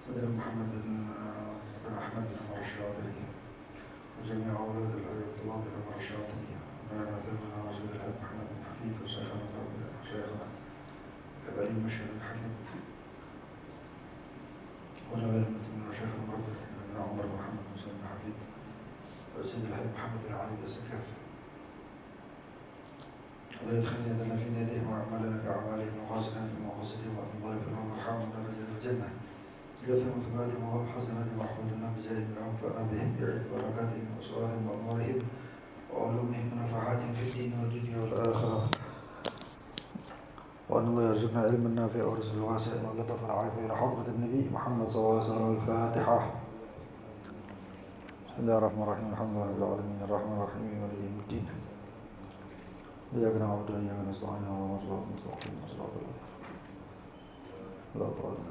فضيلة محمد بن أحمد بن عمر الشاطري وجميع أولاد الحي والطلاب بن عمر الشاطري وعلى مثلنا وزيد الحب محمد بن حفيد وشيخنا أبي المشهد بن حفيد ونبيل مثلنا وشيخنا مربي بن عمر بن محمد بن سلم بن حفيد وسيد الحب محمد بن علي بن سكافة. الله يدخلنا يدنا في يديه وأعمالنا بأعمالهم وغاسنا في مقاصدهم وأن الله في الأمر وارحمهم درجة الجنة يثم ثباتهم وحسناتهم واحفظنا بجاههم وانفعنا بهم بعلم بركاتهم وأسرارهم وأموالهم وعلومهم ونفحاتهم في الدين والدنيا والآخرة وأن الله يرزقنا علما نافعا ورزقا واسعا ولطفا العافية إلى حضرة النبي محمد صلى الله عليه وسلم. الفاتحة. بسم الله الرحمن الرحيم الحمد لله رب العالمين الرحمن الرحيم مالك يوم الدين إياك نعبد وإياك نستعين اهدنا الصراط المستقيم صراط الذين لا ضالين.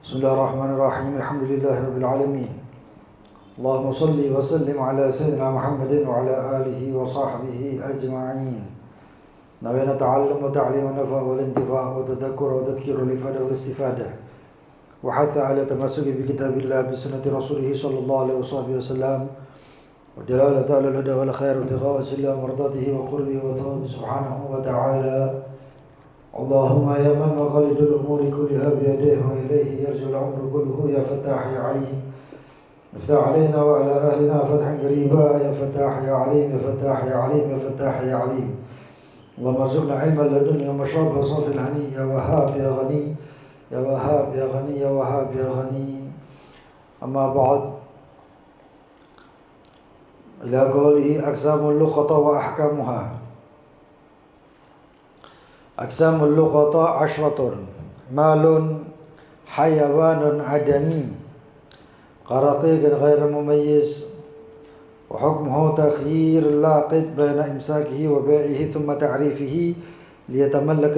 بسم الله الرحمن الرحيم الحمد لله رب العالمين اللهم صل وسلم على سيدنا محمد وعلى آله وصحبه أجمعين. نوينا تعلم وتعليم النفع والانتفاع وتذكر وتذكير الإفادة والاستفادة وحث على تمسك بكتاب الله بسنة رسوله صلى الله عليه وسلم ودلالة على الهدى والخير وابتغاء سلم مرضاته وقربه وثوابه سبحانه وتعالى. اللهم يا من مقاليد الأمور كلها بيديه وإليه يرجع الأمر كله يا فتاح يا عليم افتح علينا وعلى أهلنا فتحا قريبا يا فتاح يا عليم يا فتاح يا عليم يا فتاح يا عليم. اللهم ارزقنا علما لدنيا ومشرب صافي الهني يا وهاب يا غني يا وهاب يا غني يا وهاب يا غني. أما بعد إلى قوله أقسام اللقطة وأحكامها. أقسام اللقطة 10 مال حيوان عدمي قرقيق غير مميز وحكمه تخيير اللاقط بين إمساكه وبيعه ثم تعريفه ليتملك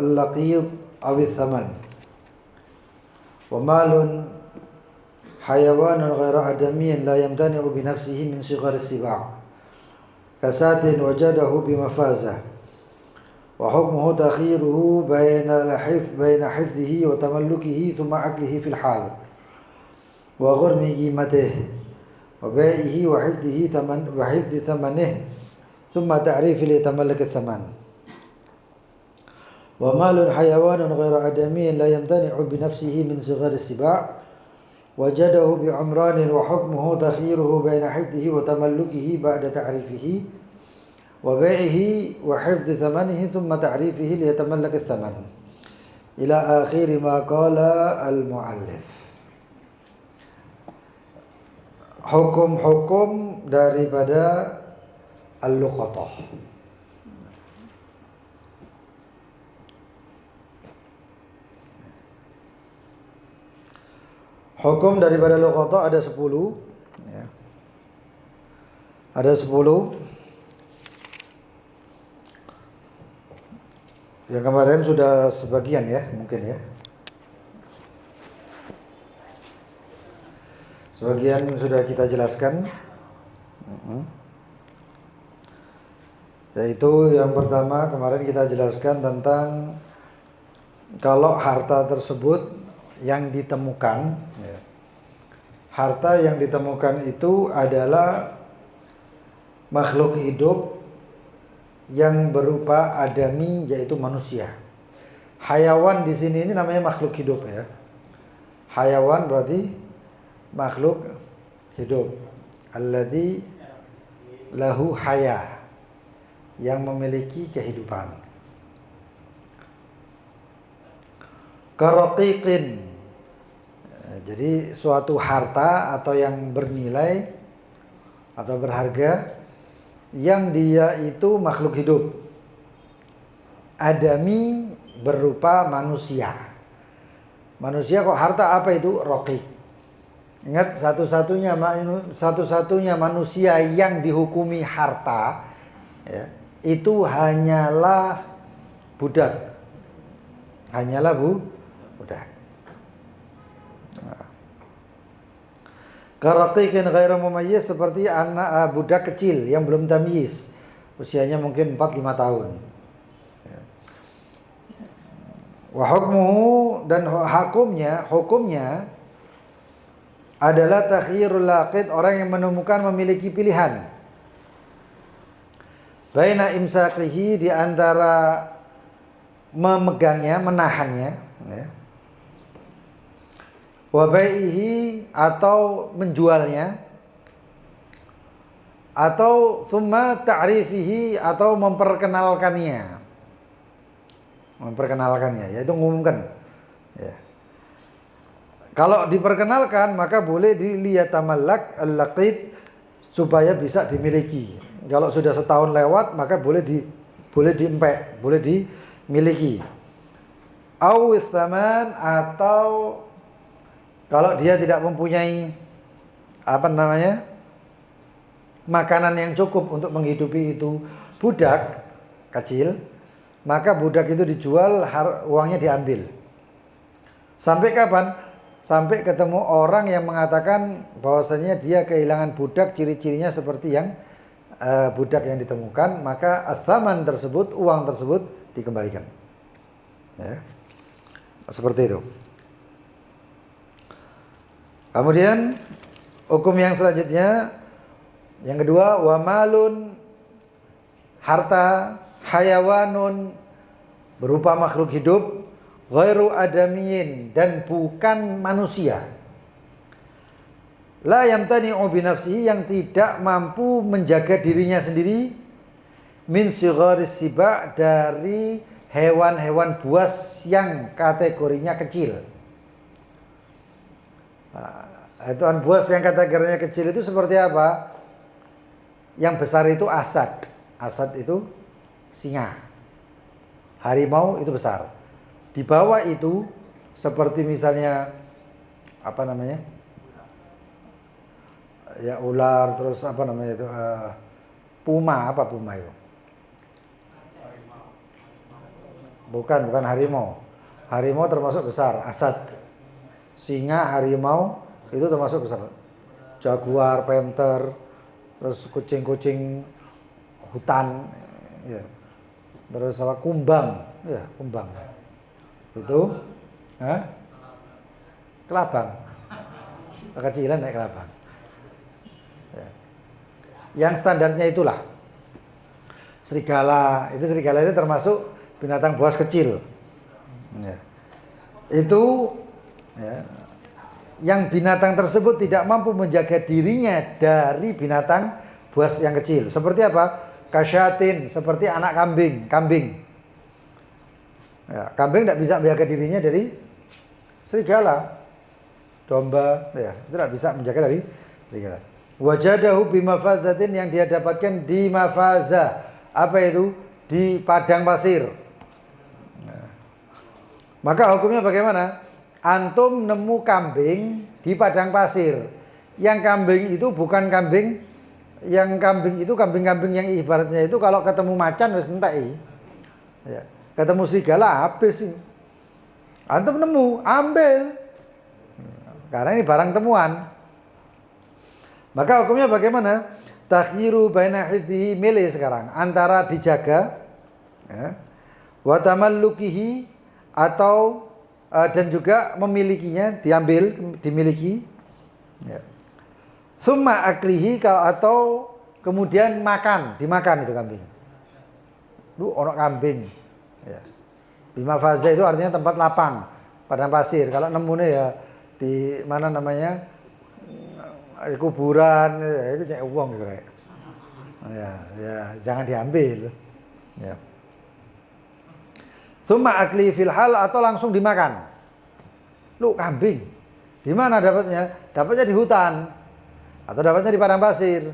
اللقيط أو الثمن. ومال حيوان غير آدمي لا يمتنع بنفسه من صغر السباع كساد وجده بمفازة وحكمه تخييره بين حفظه وتملكه ثم عقله في الحال وغرم قيمته وبيعه وحفظ ثمنه ثم تعريف ليتملك الثمن. ومال حيوان غير آدمي لا يمتنع بنفسه من صغر السباع وجده بعمران وحكمه تخييره بين حفظه وتملكه بعد تعريفه وبيعه وحفظ ثمنه ثم تعريفه ليتملك الثمن إلى آخر ما قال المؤلف. Hukum-hukum daripada al-luqatah. Hukum daripada luqatah ada 10 ya. Ada 10. Yang kemarin sudah sebagian ya, mungkin ya. Sebagian sudah kita jelaskan. Yaitu yang pertama kemarin kita jelaskan tentang kalau harta tersebut yang ditemukan ya. Harta yang ditemukan itu adalah makhluk hidup yang berupa adami yaitu manusia. Hayawan di sini ini namanya makhluk hidup ya. Hayawan berarti makhluk hidup. Alladzi lahu haya, yang memiliki kehidupan. Karaqiqin, jadi suatu harta atau yang bernilai atau berharga yang dia itu makhluk hidup. Adami berupa manusia. Manusia kok harta apa itu? Raqiq. Ingat satu-satunya manusia yang dihukumi harta ya, itu hanyalah budak. Hanyalah budak. Karaqiqin ghairu mumayyiz, seperti anak budak kecil yang belum tamyiz, usianya mungkin 4-5 tahun. Wa hukmuhu, dan hukumnya adalah takhyirul laqit, orang yang menemukan memiliki pilihan. Baina imsakihi, di antara memegangnya, menahannya, ya. Wa bai'ihi, atau menjualnya, atau thumma ta'rifihi, atau memperkenalkannya, yaitu mengumumkan, ya. Kalau diperkenalkan maka boleh dilihat tamallak al-laqit, supaya bisa dimiliki. Kalau sudah setahun lewat maka boleh diempek, boleh dimiliki. Au istaman, atau kalau dia tidak mempunyai makanan yang cukup untuk menghidupi itu budak kecil, maka budak itu dijual, uangnya diambil. Sampai kapan? Sampai ketemu orang yang mengatakan bahwasanya dia kehilangan budak, ciri-cirinya seperti yang budak yang ditemukan, maka athaman tersebut, uang tersebut dikembalikan, ya. Seperti itu. Kemudian hukum yang selanjutnya, yang kedua, wa malun, harta, hayawanun, berupa makhluk hidup, ghairu adamiyin, dan bukan manusia, la yamtani'u binafsihi, yang tidak mampu menjaga dirinya sendiri, min sigharis siba, dari hewan-hewan buas yang kategorinya kecil. Hewan buas yang kategorinya kecil itu seperti apa? Yang besar itu asad. Asad itu singa. Harimau itu besar. Di bawah itu seperti misalnya ya ular, terus puma itu? Bukan harimau. Harimau termasuk besar, asad. Singa, harimau itu termasuk besar. Jaguar, panther, terus kucing-kucing hutan, ya. Terus kumbang, ya, kumbang. Itu kelabang. Kekecilan naik kelabang, ya. Yang standarnya itulah serigala. Serigala itu termasuk binatang buas kecil, ya. Itu, ya, yang binatang tersebut tidak mampu menjaga dirinya dari binatang buas yang kecil. Seperti apa? Kasyatin, seperti anak kambing. Ya, kambing tidak bisa menjaga dirinya dari serigala. Domba, ya, tidak bisa menjaga dari serigala. Wajadahu bimafazatin, yang dia dapatkan di mafazah. Apa itu? Di padang pasir. Nah, maka hukumnya bagaimana? Antum nemu kambing di padang pasir. Yang kambing itu bukan kambing, yang kambing itu kambing-kambing yang ibaratnya itu kalau ketemu macan wis entek. Ya. Ketemu serigala habis sih. Antum nemu, ambil. Karena ini barang temuan. Maka hukumnya bagaimana? Takhyiru baina hifdhihi, milih sekarang antara dijaga, ya, wa tamallukihi, atau dan juga memilikinya, dimiliki, ya. Summa aklihi, atau kemudian dimakan itu kambing. Lu orang kambing, ya. Bimafazah itu artinya tempat lapang, padang pasir. Kalau nemunya ya di mana namanya, kuburan, itu kayak uang gitu, ya, jangan diambil, ya. Tsumma akli fil hal, atau langsung dimakan. Lu kambing, di mana dapatnya? Dapatnya di hutan, atau dapatnya di padang pasir,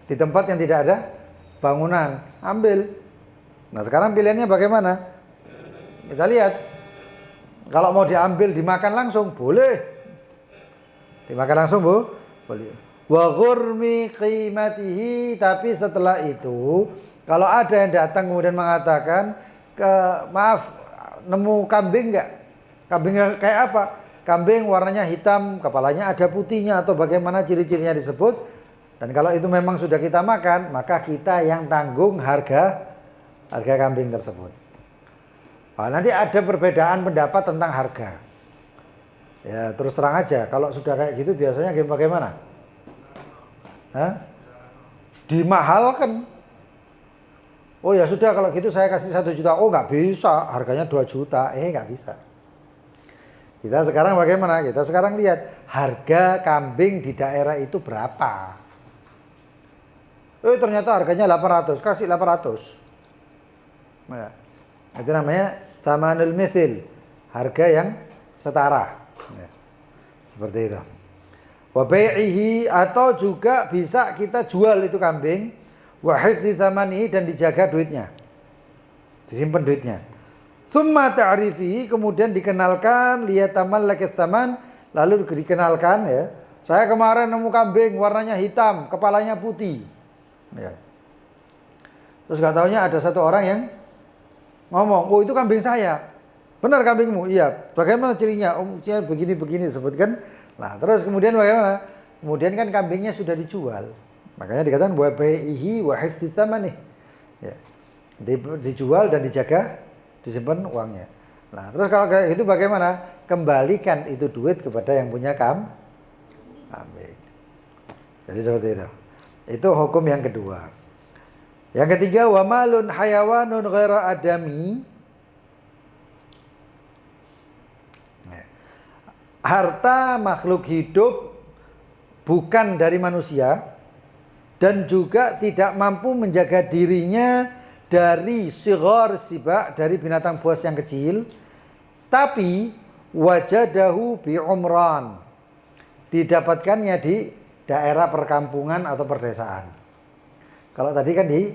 di tempat yang tidak ada bangunan, ambil. Nah sekarang pilihannya bagaimana? Kita lihat. Kalau mau diambil dimakan langsung boleh, dimakan langsung boleh. Wa ghurmi qimatihi, tapi setelah itu kalau ada yang datang kemudian mengatakan, maaf, nemu kambing enggak? Kambing kayak apa? Kambing warnanya hitam, kepalanya ada putihnya, atau bagaimana ciri-cirinya disebut. Dan kalau itu memang sudah kita makan, maka kita yang tanggung harga kambing tersebut. Nah, nanti ada perbedaan pendapat tentang harga. Ya terus terang aja, kalau sudah kayak gitu biasanya bagaimana? Hah? Dimahalkan. Oh ya sudah kalau gitu saya kasih 1 juta. Oh nggak bisa, harganya 2 juta. Nggak bisa. Kita sekarang bagaimana? Kita sekarang lihat harga kambing di daerah itu berapa. Ternyata harganya 800, kasih 800. Nah, itu namanya thamanul mithil, harga yang setara. Ya, seperti itu. Wa bai'ihi, atau juga bisa kita jual itu kambing, wa hifdzi thamanihi, dan dijaga duitnya. Disimpan duitnya. Tsumma ta'rifihi, kemudian dikenalkan, liyatamallaki tsaman, lalu dikenalkan ya. Saya kemarin nemu kambing warnanya hitam, kepalanya putih. Ya. Terus gak taunya ada satu orang yang ngomong, "Oh, itu kambing saya." "Benar kambingmu?" "Iya." "Bagaimana cirinya?" "Oh, cirinya begini-begini," sebutkan. Nah, terus kemudian bagaimana? Kemudian kan kambingnya sudah dijual. Makanya dikatakan wa bai'ihi wa hifdzi tsamani. Ya. Dijual dan dijaga, disimpan uangnya. Nah, terus kalau kayak gitu bagaimana? Kembalikan itu duit kepada yang punya kambing. Jadi seperti itu. Itu hukum yang kedua. Yang ketiga, wa malun hayawanun ghaira adami. Harta makhluk hidup bukan dari manusia dan juga tidak mampu menjaga dirinya dari sighar siba, dari binatang buas yang kecil, tapi wajadahu bi umran, didapatkannya di daerah perkampungan atau perdesaan. Kalau tadi kan di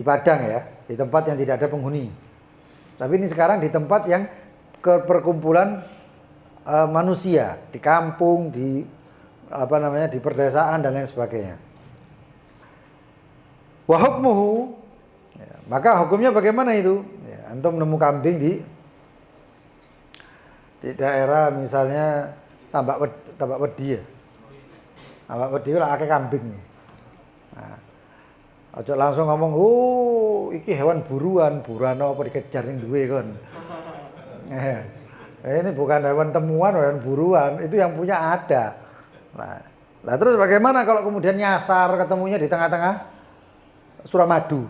Padang ya, di tempat yang tidak ada penghuni. Tapi ini sekarang di tempat yang perkumpulan manusia, di kampung, di di perdesaan dan lain sebagainya. Wa hukmuhu, ya, maka hukumnya bagaimana itu? Ya, antum nemu kambing di daerah misalnya Tambak Wedi ya. Tambak Wedi lah akeh kambing. Nah, aja langsung ngomong, "Oh, iki hewan buruan apa dikejar ning duwe kon." Ini bukan hewan temuan, hewan buruan, itu yang punya ada. Nah, terus bagaimana kalau kemudian nyasar ketemunya di tengah-tengah Suramadu?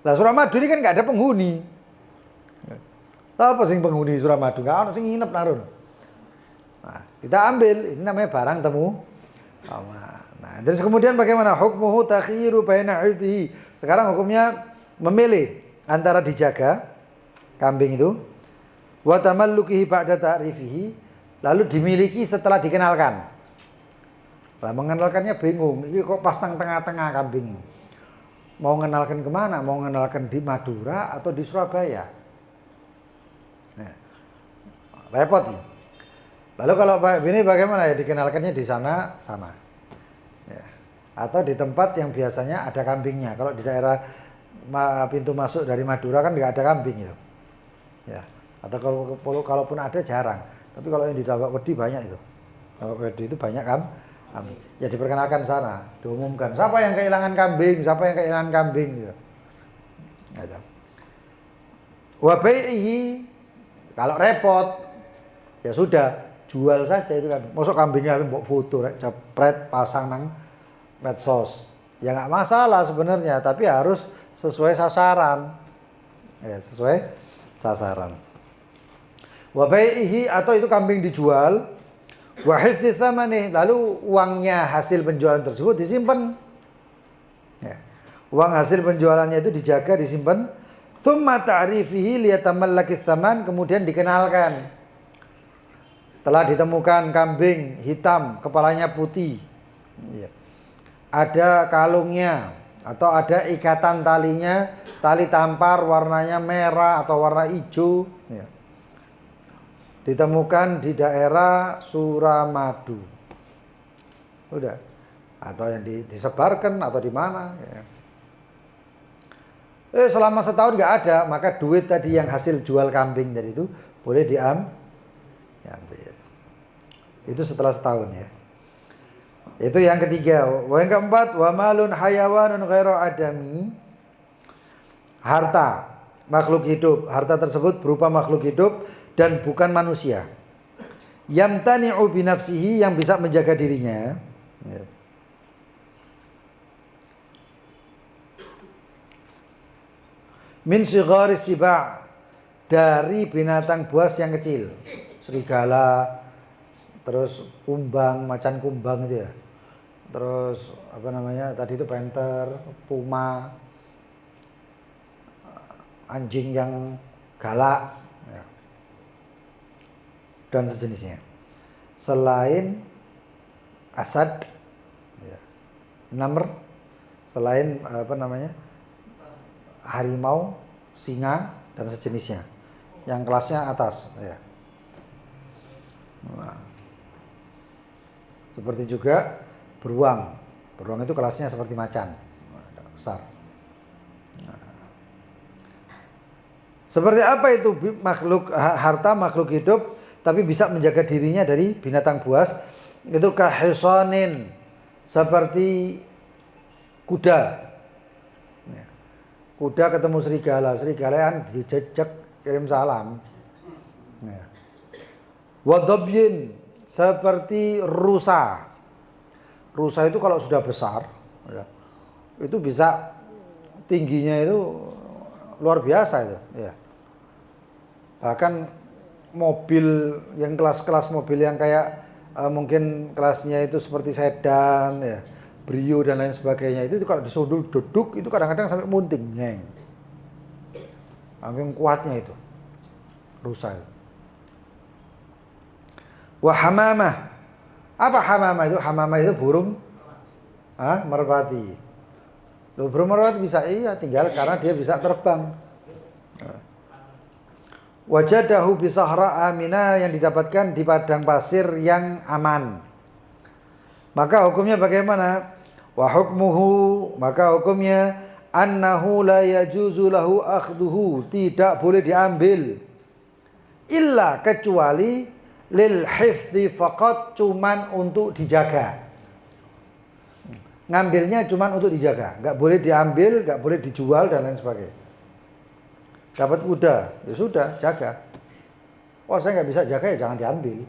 Lah Suramadu ini kan nggak ada penghuni. Apa sing penghuni Suramadu? Nggak ada sing nginep narun. Nah, kita ambil, ini namanya barang temu. Nah, terus kemudian bagaimana? Hukmuhu takhiru baina 'idhi. Sekarang hukumnya memilih antara dijaga kambing itu wa tamallukihi ba'da ta'rifihi, lalu dimiliki setelah dikenalkan. Lah mengenalkannya bingung, ini kok pas tengah-tengah kambing. Mau mengenalkan kemana? Mau mengenalkan di Madura atau di Surabaya? Nah, repot ya. Lalu kalau ini bagaimana ya, dikenalkannya di sana. Ya. Atau di tempat yang biasanya ada kambingnya. Kalau di daerah pintu masuk dari Madura kan nggak ada kambing itu. Ya. Atau kalaupun ada jarang. Tapi kalau yang di Tambak Wedi banyak itu. Tambak Wedi itu banyak kambing. Ya diperkenalkan sana, diumumkan. Siapa yang kehilangan kambing? Siapa yang kehilangan kambing? Gitu. Wa bai'ihi, kalau repot, ya sudah. Jual saja itu kan. Masuk kambingnya mbok foto rek jepret pasang nang medsos. Ya nggak masalah sebenarnya, tapi harus sesuai sasaran. Ya, sesuai sasaran. Wa bai'ihi, atau itu kambing dijual, wa hifdzi tsamanih, lalu uangnya hasil penjualan tersebut disimpan. Ya. Uang hasil penjualannya itu dijaga, disimpan. Tsumma ta'rifihi liyatamallaki tsaman, kemudian dikenalkan. Telah ditemukan kambing hitam, kepalanya putih, ya. Ada kalungnya atau ada ikatan talinya, tali tampar warnanya merah atau warna hijau, ya. Ditemukan di daerah Suramadu, udah, atau yang disebarkan atau di mana, ya. Selama setahun nggak ada, maka duit tadi yang hasil jual kambing dari itu boleh diambil. Itu setelah setahun ya. Itu yang ketiga. Yang keempat, wa malun hayawanun ghairu adami. Harta makhluk hidup. Harta tersebut berupa makhluk hidup dan bukan manusia. Yamtani'u binafsihi, yang bisa menjaga dirinya. Ya. Min sigharis siba', dari binatang buas yang kecil. Serigala, terus kumbang, macan kumbang itu ya. Terus apa namanya? Tadi itu panther, puma, anjing yang galak, ya, dan sejenisnya. Selain asad, ya, namr, selain apa namanya? Harimau, singa dan sejenisnya. Yang kelasnya atas, ya. Nah, seperti juga beruang. Beruang itu kelasnya seperti macan, besar. Nah, seperti apa itu makhluk harta makhluk hidup tapi bisa menjaga dirinya dari binatang buas? Itu kahisanin, seperti kuda. Kuda ketemu serigala, serigala kan dijejek, kirim salam. Wadobyin, seperti rusa. Rusa itu kalau sudah besar, ya, itu bisa tingginya itu luar biasa itu. Ya. Bahkan mobil yang kelas-kelas mobil yang kayak mungkin kelasnya itu seperti sedan, ya, Brio dan lain sebagainya, itu kalau disundul duduk itu kadang-kadang sampai munting, ngeng. Saking kuatnya itu rusa itu. Wa hamamah. Apa hamamah itu? Hamamah itu burung merpati. Loh, burung merpati bisa, iya, tinggal karena dia bisa terbang. Wajadahu bisahra aminah, yang didapatkan di padang pasir yang aman. Maka hukumnya bagaimana? Wa hukmuhu, maka hukumnya annahu la yajuzu lahu akhduhu, tidak boleh diambil, illa, kecuali lil hifdhi faqat, cuman untuk dijaga. Ngambilnya cuman untuk dijaga, nggak boleh diambil, nggak boleh dijual dan lain sebagainya. Dapat kuda, ya sudah, jaga. Wah, saya nggak bisa jaga, ya jangan diambil.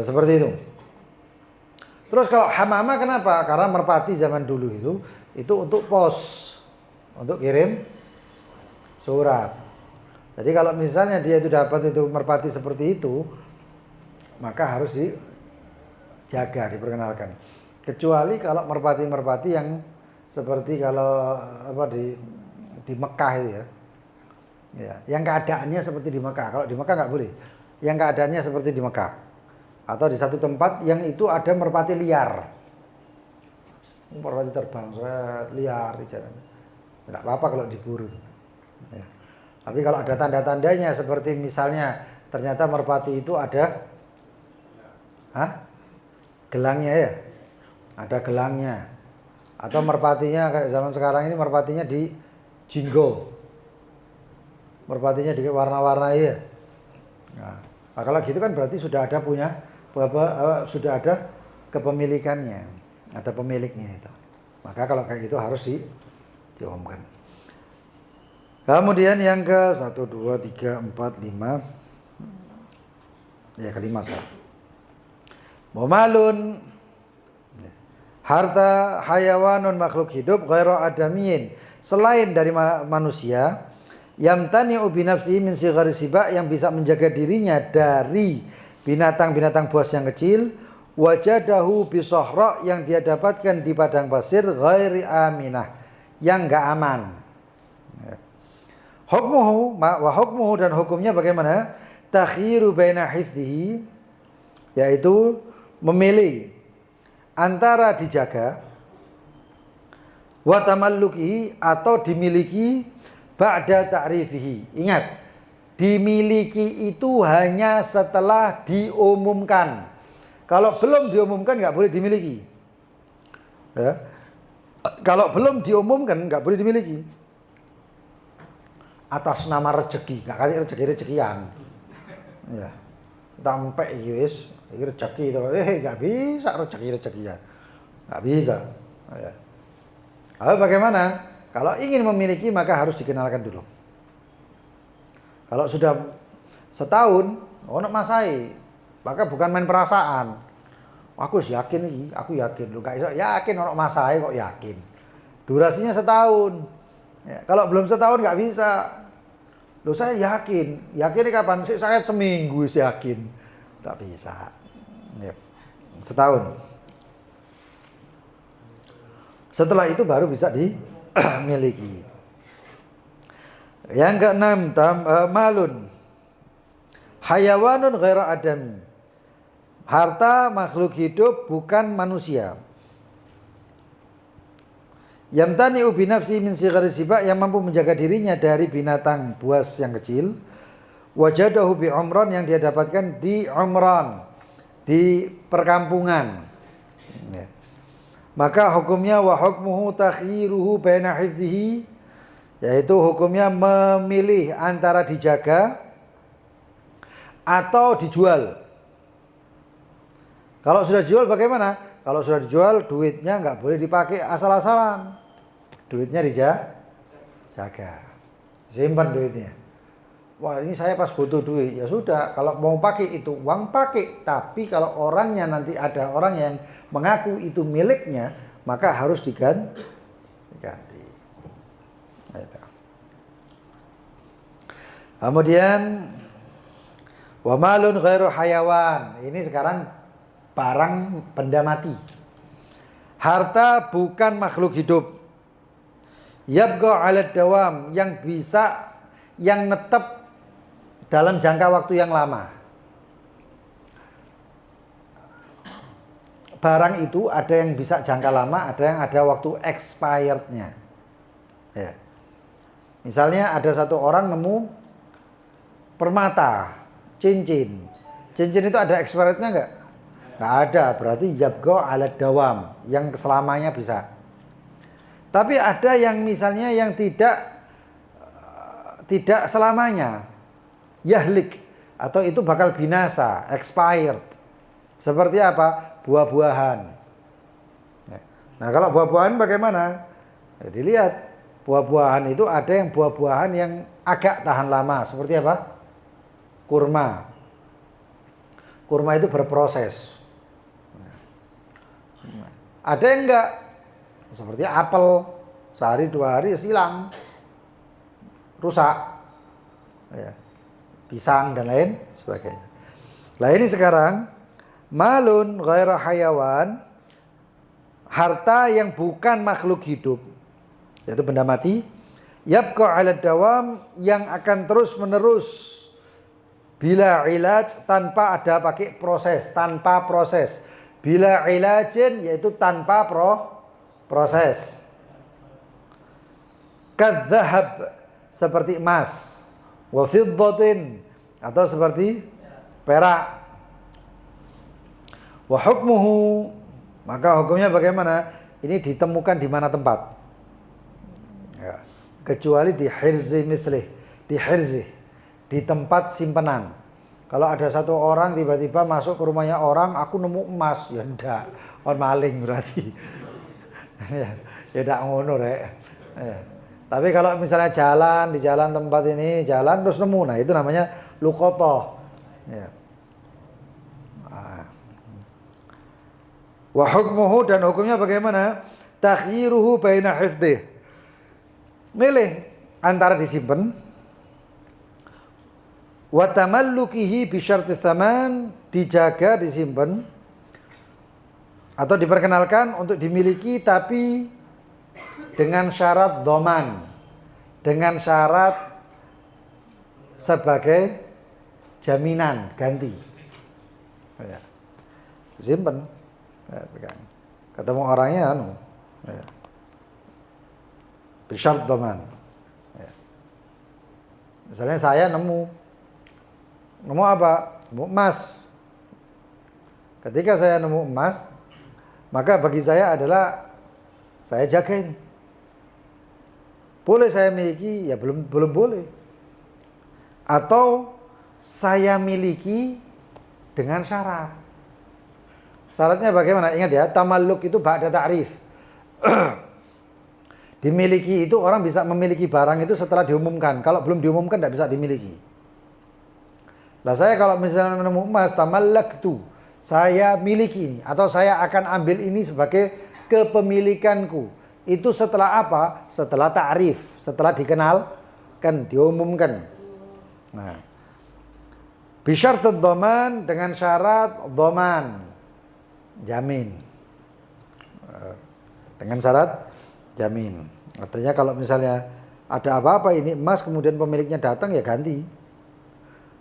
Seperti itu. Terus kalau hamamah kenapa? Karena merpati zaman dulu itu untuk pos, untuk kirim surat. Jadi kalau misalnya dia itu dapat itu merpati seperti itu, maka harus dijaga, diperkenalkan. Kecuali kalau merpati-merpati yang seperti kalau apa di Mekah itu ya. Ya, yang keadaannya seperti di Mekah. Kalau di Mekah nggak boleh. Yang keadaannya seperti di Mekah. Atau di satu tempat yang itu ada merpati liar. Merpati terbang, liar di jalan. Tidak apa-apa kalau diburu. Ya. Tapi kalau ada tanda-tandanya seperti misalnya ternyata merpati itu ada gelangnya ya. Ada gelangnya. Atau merpatinya kayak zaman sekarang ini merpatinya di jinggo. Merpatinya di warna-warna ya. Nah, kalau gitu kan berarti sudah ada sudah ada kepemilikannya, ada pemiliknya itu. Maka kalau kayak gitu harus diumumkan. Kemudian yang ke 1, 2, 3, 4, 5. Ya, kelima salah. Momalun, harta hayawanun, makhluk hidup, ghairu adamiyin, selain dari manusia, yamtani'u binafsihi min sighari siba, yang bisa menjaga dirinya dari binatang-binatang buas yang kecil, wajadahu bisahra, yang dia dapatkan di padang pasir, ghairi aminah, yang enggak aman. Hukmuhu, wa hukmuhu, dan hukumnya bagaimana? Takhiru baina hifdhihi, yaitu memilih antara dijaga, wa tamallukihi, atau dimiliki, ba'da ta'rifihi. Ingat, dimiliki itu hanya setelah diumumkan. Kalau belum diumumkan nggak boleh dimiliki. Ya. Kalau belum diumumkan nggak boleh dimiliki. Atas nama rezeki, nggak kali rezeki-rezekian. Ya. Sampai wis, iki rezeki itu, nggak bisa rezeki-rezekian. Nggak bisa. Ya. Lalu bagaimana? Kalau ingin memiliki maka harus dikenalkan dulu. Kalau sudah setahun, ono masai, maka bukan main perasaan. Aku yakin nih, aku yakin. Lu gak iso yakin ono masai kok yakin. Durasinya setahun. Ya, kalau belum setahun nggak bisa. Loh saya yakin. Yakin kapan? Saya seminggu yakin. Nggak bisa. Ya. Setahun. Setelah itu baru bisa dimiliki. Yang keenam, malun. Hayawanun ghaira adami. Harta makhluk hidup bukan manusia. Yamtani'u binafsi min sighari sibak, yang mampu menjaga dirinya dari binatang buas yang kecil. Wajadahu bi umran, yang dia dapatkan di umran, di perkampungan. Ya. Maka hukumnya wa hukmuhu takhiruhu baina hifdhihi, yaitu hukumnya memilih antara dijaga atau dijual. Kalau sudah dijual bagaimana? Kalau sudah dijual duitnya nggak boleh dipakai asal-asalan. Duitnya dijaga, simpan duitnya. Wah ini saya pas butuh duit, ya sudah. Kalau mau pakai itu uang pakai, tapi kalau orangnya nanti ada orang yang mengaku itu miliknya, maka harus diganti. Kemudian wa malun ghairu hayawan. Ini sekarang barang benda mati. Harta bukan makhluk hidup. Yabqa 'ala dawam, yang bisa, yang netap dalam jangka waktu yang lama. Barang itu ada yang bisa jangka lama, ada yang ada waktu expirednya. Ya. Misalnya ada satu orang nemu permata, cincin. Cincin itu ada expirednya enggak? Enggak ada, berarti yabqa 'ala dawam, yang selamanya bisa. Tapi ada yang misalnya yang tidak selamanya, yahlik, atau itu bakal binasa, expired. Seperti apa? Buah-buahan. Nah kalau buah-buahan bagaimana? Ya, dilihat buah-buahan itu ada yang buah-buahan yang agak tahan lama. Seperti apa? Kurma. Kurma itu berproses. Ada yang enggak? Seperti apel, sehari 2 hari silang, rusak, ya. Pisang dan lain sebagainya. Nah ini sekarang malun ghaira hayawan, harta yang bukan makhluk hidup, yaitu benda mati. Yabqa 'ala dawam, yang akan terus menerus, bila ilaj, tanpa ada pakai proses, tanpa proses. Bila ilajin, yaitu tanpa proses. Kadzahab, seperti emas. Wa fiddatin, atau seperti perak. Wa hukmuhu, maka hukumnya bagaimana? Ini ditemukan di mana tempat? Ya. Kecuali di hirzi mithlih, di hirzi, di tempat simpenan. Kalau ada satu orang tiba-tiba masuk ke rumahnya orang, aku nemu emas, ya enggak, orang maling berarti. Ya enggak ngono rek. Ya. Tapi kalau misalnya jalan, di jalan tempat ini, jalan terus nemu, nah itu namanya luqatah. Ya. Wa hukmuhu, dan hukumnya bagaimana? Takhyiruhu baina hifdih. Milih antara disimpan, wa tamallukihi bi syarti tsaman, dijaga, disimpan, atau diperkenalkan untuk dimiliki tapi dengan syarat doman, dengan syarat sebagai jaminan ganti. Ya. Simpen, ya, ketemu orangnya ya. Bisyarat doman. Ya. Misalnya saya nemu apa? Nemu emas. Ketika saya nemu emas, maka bagi saya adalah saya jaga ini. Boleh saya miliki? Ya belum boleh. Atau saya miliki dengan syarat. Syaratnya bagaimana? Ingat ya, tamalluk itu ba'da ta'rif. Dimiliki itu orang bisa memiliki barang itu setelah diumumkan. Kalau belum diumumkan tidak bisa dimiliki. Lah saya kalau misalnya menemu emas, tamallaktu, saya miliki ini atau saya akan ambil ini sebagai kepemilikanku. Itu setelah apa? Setelah ta'rif, setelah dikenalkan, diumumkan. Nah, bisyartud dhaman, dengan syarat dhaman, jamin. Dengan syarat jamin. Artinya kalau misalnya ada apa-apa ini emas kemudian pemiliknya datang ya ganti.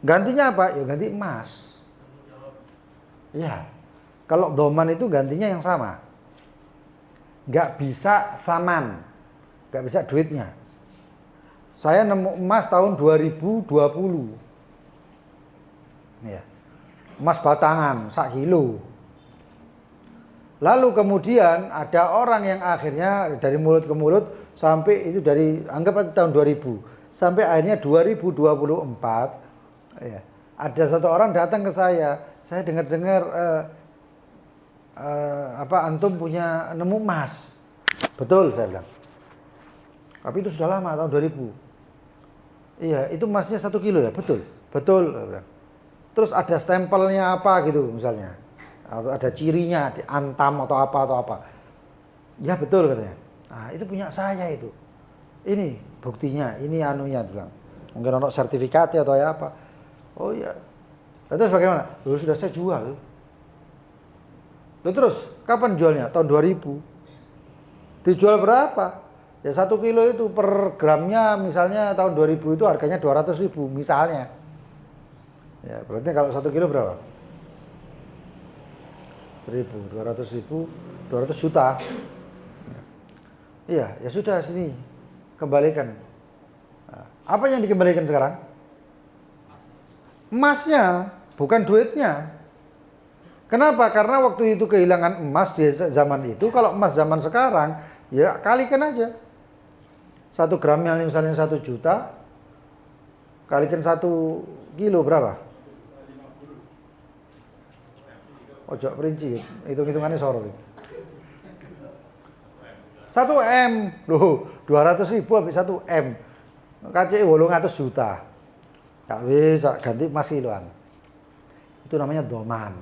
Gantinya apa? Ya ganti emas. Ya. Kalau dhaman itu gantinya yang sama. Nggak bisa saman. Nggak bisa duitnya. Saya nemu emas tahun 2020. Ya. Emas batangan 1 kilo. Lalu kemudian ada orang yang akhirnya dari mulut ke mulut sampai itu dari anggap aja tahun 2000 sampai akhirnya 2024 ya. Ada satu orang datang ke saya dengar-dengar antum punya nemu emas. Betul saya bilang. Tapi itu sudah lama tahun 2000. Iya, itu emasnya 1 kilo ya, betul. Betul saya bilang. Terus ada stempelnya apa gitu misalnya. Ada cirinya, antam atau apa. Ya betul katanya. Nah, itu punya saya itu. Ini buktinya, ini anunya bilang. Mungkin untuk sertifikatnya atau ya apa. Oh iya. Lalu terus bagaimana? Lalu sudah saya jual. Lalu terus kapan jualnya? Tahun 2000. Dijual berapa? Ya 1 kilo itu per gramnya misalnya tahun 2000 itu harganya 200.000 misalnya. Ya berarti kalau 1 kilo berapa? 200 juta. Iya, ya sudah sini kembalikan. Nah, apa yang dikembalikan sekarang? Emasnya, bukan duitnya. Kenapa? Karena waktu itu kehilangan emas di zaman itu. Kalau emas zaman sekarang, ya kalikan aja. 1 gramnya misalnya 1 juta, kalikan 1 kilo berapa? Ojo perinci, hitung-hitungannya soro. 1 M, loh 200.000 habis 1 M. KCI 800 juta. Gak bisa ganti emas kiloan. Itu namanya dhaman.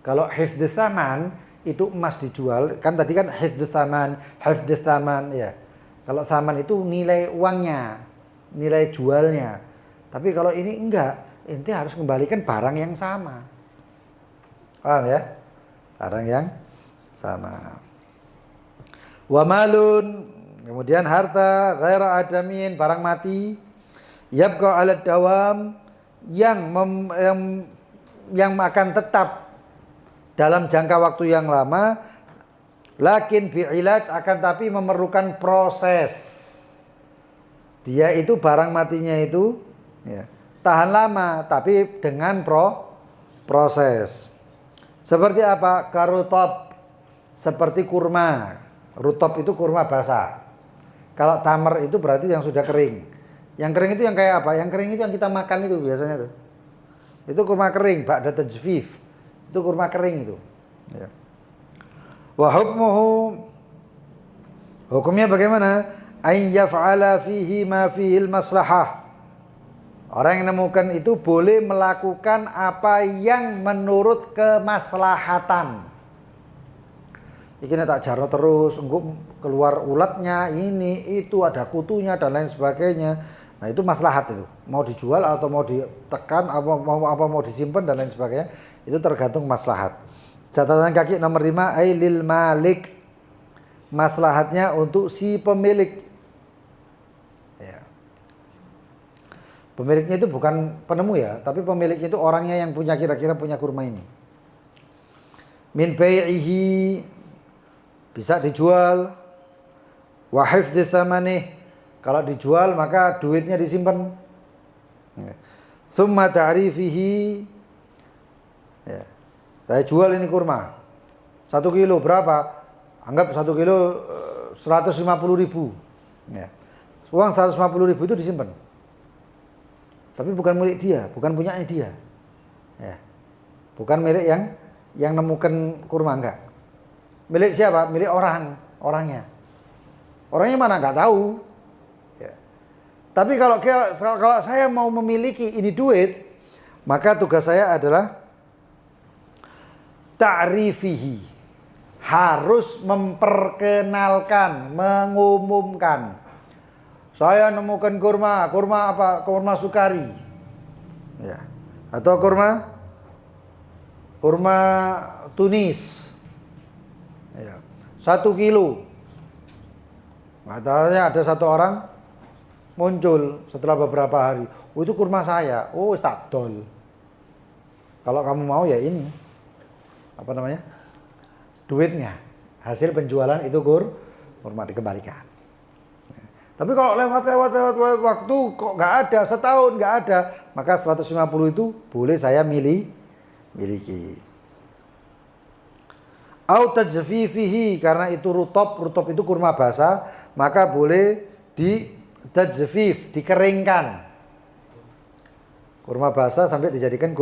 Kalau hifdz tsaman itu emas dijual, kan tadi kan hifdz tsaman ya. Kalau tsaman itu nilai uangnya, nilai jualnya. Tapi kalau ini enggak, ente harus kembalikan barang yang sama. Paham ya? Barang yang sama. Wa malun, kemudian harta ghaira adamin, barang mati, yabqa 'ala dawam, yang akan tetap dalam jangka waktu yang lama, lakin bi'ilaj, akan tapi memerlukan proses. Dia itu barang matinya itu ya, tahan lama tapi dengan proses. Seperti apa? Karutob, seperti kurma. Rutop itu kurma basah. Kalau tamar itu berarti yang sudah kering. Yang kering itu yang kayak apa? Yang kering itu yang kita makan itu biasanya tuh. Itu kurma kering, ba'da tajfif. Itu kurma kering itu. Ya. Wa hukmuhu, hukumnya bagaimana? Ay yaf'ala fihi ma fihil maslahah. Orang yang menemukan itu boleh melakukan apa yang menurut kemaslahatan. Ini tak jarno terus, engko keluar ulatnya, ini itu ada kutunya dan lain sebagainya. Nah itu maslahat itu. Mau dijual atau mau ditekan, apa mau disimpan dan lain sebagainya, itu tergantung maslahat. Catatan kaki nomor 5, ailil malik. Maslahatnya untuk si pemilik. Ya. Pemiliknya itu bukan penemu ya, tapi pemiliknya itu orangnya yang punya, kira-kira punya kurma ini. Min bai'ihi, bisa dijual. Wa hifdzi tsamanih, kalau dijual maka duitnya disimpan. Tsumma ta'rifihi, ya. Saya jual ini kurma 1 kilo berapa? Anggap 1 kilo 150.000 ya. Uang 150.000 itu disimpan. Tapi bukan milik dia, bukan punyanya dia ya. Bukan milik yang nemukan kurma, enggak. Milik siapa? Milik orangnya. Orangnya mana nggak tahu. Ya. Tapi kalau saya mau memiliki ini duit, maka tugas saya adalah ta'rifihi. Harus memperkenalkan, mengumumkan. Saya nemukan kurma apa? Kurma Sukari. Ya. Atau kurma Tunis. Ya. 1 kilo. Katanya ada satu orang muncul setelah beberapa hari. Oh, itu kurma saya. Oh, tak dol. Kalau kamu mau ya ini. Apa namanya? Duitnya. Hasil penjualan itu kurma dikembalikan. Tapi kalau lewat waktu kok nggak ada, setahun nggak ada, maka 150 itu boleh saya miliki. Au tajfifihi, karena itu rutop itu kurma basah, maka boleh di tajfif, dikeringkan. Kurma basah sampai dijadikan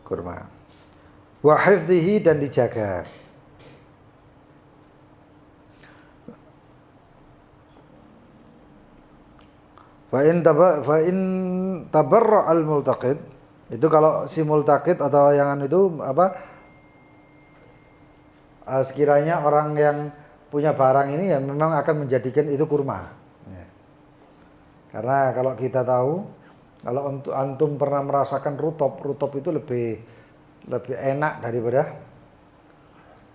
kurma. Wa hifdhihi, dan dijaga. Fa in tabarra al multaqid, itu kalau si multaqid atau yang itu apa, sekiranya orang yang punya barang ini ya memang akan menjadikan itu kurma. Ya. Karena kalau kita tahu, kalau untuk antum pernah merasakan rutop itu lebih enak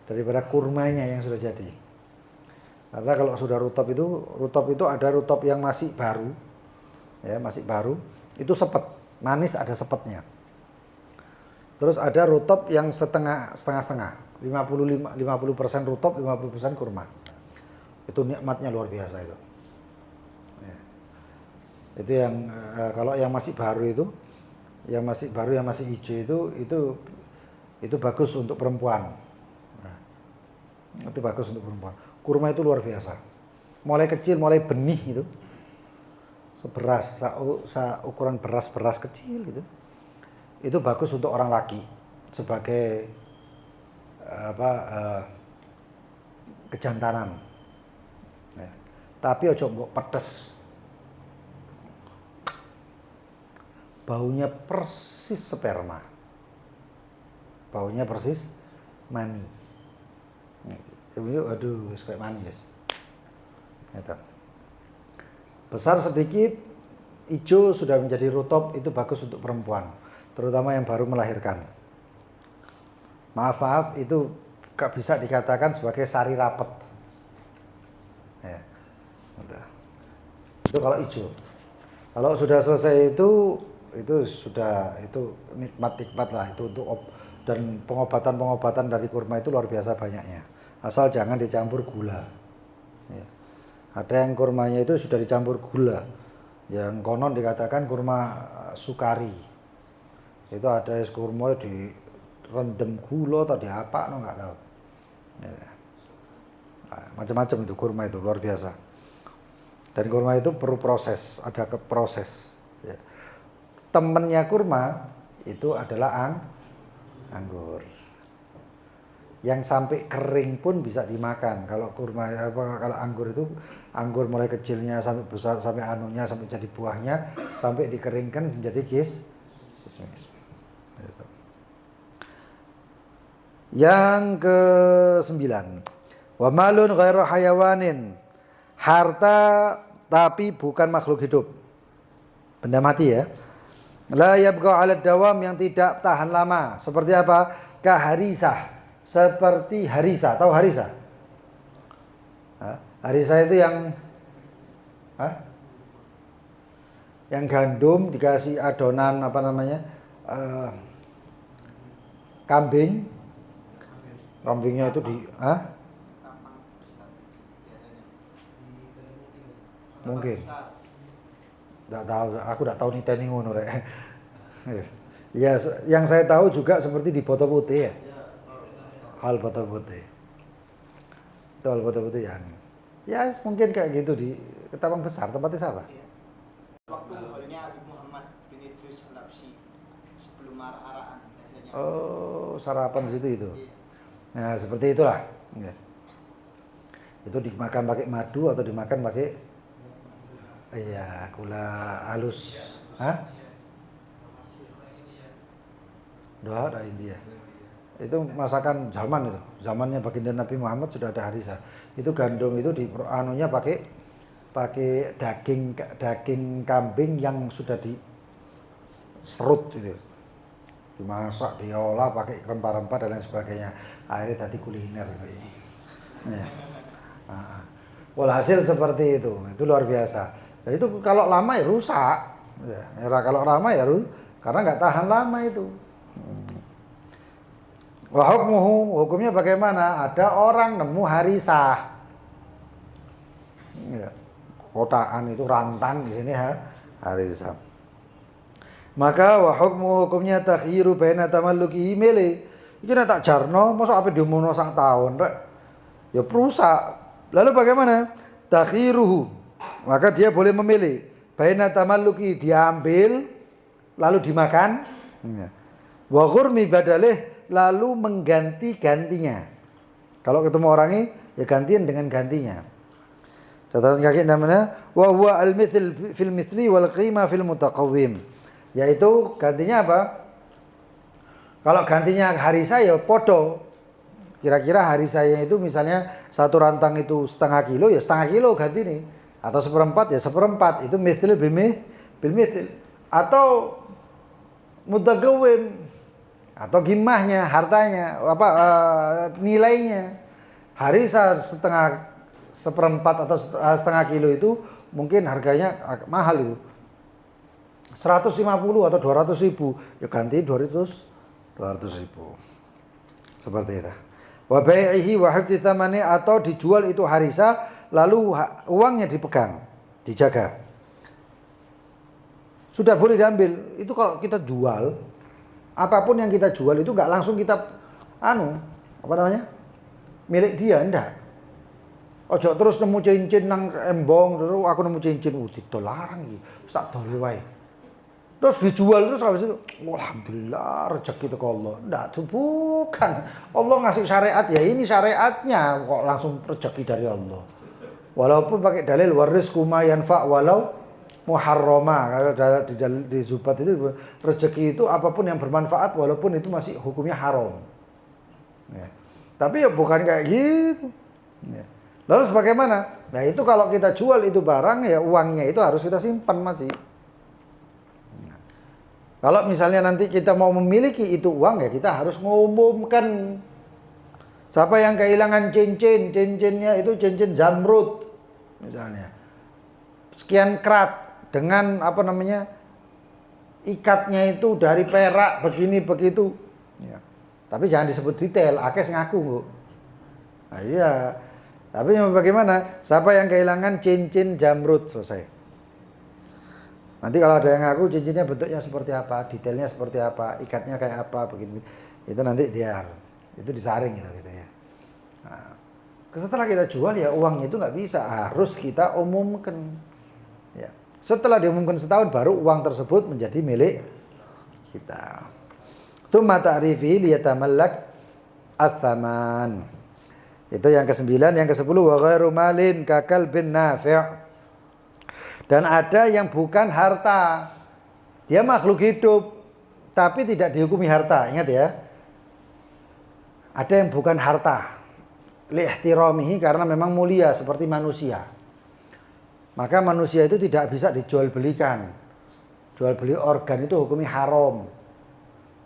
daripada kurmanya yang sudah jadi. Karena kalau sudah rutop itu ada rutop yang masih baru, ya masih baru, itu sepet, manis ada sepetnya. Terus ada rutop yang setengah, 50% rutop, 50% kurma. Itu nikmatnya luar biasa itu. Ya. Itu yang kalau yang masih baru itu, yang masih hijau itu bagus untuk perempuan. Nah, itu bagus untuk perempuan. Kurma itu luar biasa. Mulai kecil, mulai benih itu. Seberas, ukuran beras kecil gitu. Itu bagus untuk orang laki sebagai kejantanan. Ya. Tapi ojo mbok pedes. Baunya persis sperma. Baunya persis mani. Aduh, kayak mani, guys. Gitu. Besar sedikit, hijau sudah menjadi rutop, itu bagus untuk perempuan, terutama yang baru melahirkan. Maaf, itu gak bisa dikatakan sebagai sari rapet. Ya. Itu kalau hijau. Kalau sudah selesai itu nikmat lah itu untuk dan pengobatan dari kurma itu luar biasa banyaknya. Asal jangan dicampur gula. Ya. Ada yang kurmanya itu sudah dicampur gula, yang konon dikatakan kurma Sukari. Itu ada es kurma direndam gula atau di apa, nggak tahu. Ya. Nah, macam-macam itu kurma itu luar biasa. Dan kurma itu perlu proses, ada proses. Ya. Temennya kurma itu adalah anggur. Yang sampai kering pun bisa dimakan. Kalau kurma kalau anggur itu, anggur mulai kecilnya sampai besar, sampai anunya, sampai jadi buahnya, sampai dikeringkan menjadi kismis. Gitu. Yang ke-9, wa malun ghairu hayawanin, harta tapi bukan makhluk hidup, benda mati ya. La yabqa 'ala dawam, yang tidak tahan lama. Seperti apa? Kaharisah. Seperti harisa, tahu harisa? Harisa itu yang gandum dikasih adonan kambingnya itu mungkin nggak tahu, aku nggak tahu nih teknik ngono rek. Ya, yang saya tahu juga seperti di Boto Putih ya. Hal Boto Putih. Itu Hal Boto Putih yang ya mungkin kayak gitu di Ketapang Besar, tempatnya siapa? Waktu halnya Muhammad bin Idris Al-Habsyi sebelum arah-arahan biasanya. Oh, sarapan situ itu. Nah, seperti itulah. Itu dimakan pakai madu atau dimakan pakai gula halus. Hah? Doa ada India. Itu masakan zaman itu. Zamannya baginda Nabi Muhammad sudah ada harisa. Itu gandum itu di anunya pakai daging kambing yang sudah diserut itu. Dimasak, diolah pakai rempah-rempah dan lain sebagainya. Akhirnya tadi kuliner ini. Ya. Walhasil seperti itu luar biasa. Nah, itu kalau lama ya rusak. Ya, kalau lama ya karena nggak tahan lama itu. Wa hukmuhu, hukumnya bagaimana? Ada orang nemu harisah. Ya. Kotaan itu rantang di sini harisah. Maka wa hukmu hukumnya takhyiru baina tamalluki mele. Iki nek tak jarno, mosok ape diumumno sak taun rek. Ya rusak. Lalu bagaimana? Takhiruhu. Maka dia boleh memilih baina tamalluki, diambil lalu dimakan. Wa ghurmi badalih, lalu mengganti-gantinya. Kalau ketemu orangnya ya gantian dengan gantinya. Catatan kaki namanya wa huwa al-mithl fil mithli wal qima fil mutaqawwim. Yaitu gantinya apa? Kalau gantinya harisa ya podo. Kira-kira harisanya itu misalnya satu rantang itu setengah kilo ya setengah kilo ganti nih. Atau seperempat ya seperempat. Itu mithl bil mithl. Atau mutaqawwim. Atau gimahnya, hartanya, nilainya. Harisa seperempat atau setengah kilo itu mungkin harganya mahal itu. 150 atau 200 ribu. Ya ganti 200 ribu. Seperti itu. Wa bai'ihi wa hifdzi tsamani, atau dijual itu harisa lalu uangnya dipegang, dijaga. Sudah boleh diambil. Itu kalau kita jual, apapun yang kita jual itu enggak langsung kita milik dia, enggak. Ojo terus nemu cincin nang embong, terus aku nemu cincin didol larang iki. Tak dol wae. Terus dijual terus habis itu alhamdulillah rezeki teko Allah. Enggak, itu bukan. Allah ngasih syariat ya ini syariatnya kok langsung rezeki dari Allah. Walaupun pakai dalil warizqu ma yanfa walau muharrama. Kalau di Zubat itu rezeki itu apapun yang bermanfaat walaupun itu masih hukumnya haram. Ya. Tapi ya bukan kayak gitu. Ya. Lalu bagaimana? Nah itu kalau kita jual itu barang ya uangnya itu harus kita simpan masih. Nah, kalau misalnya nanti kita mau memiliki itu uang ya kita harus mengumumkan. Siapa yang kehilangan cincinnya itu cincin zamrud misalnya. Sekian karat dengan ikatnya itu dari perak begini begitu. Ya. Tapi jangan disebut detail, akeh ngaku kok. Nah, iya. Tapi bagaimana? Siapa yang kehilangan cincin zamrud, selesai. Nanti kalau ada yang ngaku cincinnya bentuknya seperti apa, detailnya seperti apa, ikatnya kayak apa, begini. Itu nanti dia itu disaring gitu ya. Nah, setelah kita jual ya uangnya itu nggak bisa, harus kita umumkan. Ya. Setelah diumumkan setahun baru uang tersebut menjadi milik kita. Tsumma ta'rifi liyatamallak ats-tsaman. Itu yang ke-9, yang ke-10 wa ghairu malin kakal bin nafi'. Dan ada yang bukan harta. Dia makhluk hidup tapi tidak dihukumi harta. Ingat ya. Ada yang bukan harta. Li'ihtiramihi, karena memang mulia seperti manusia. Maka manusia itu tidak bisa dijual belikan. Jual beli organ itu hukumnya haram.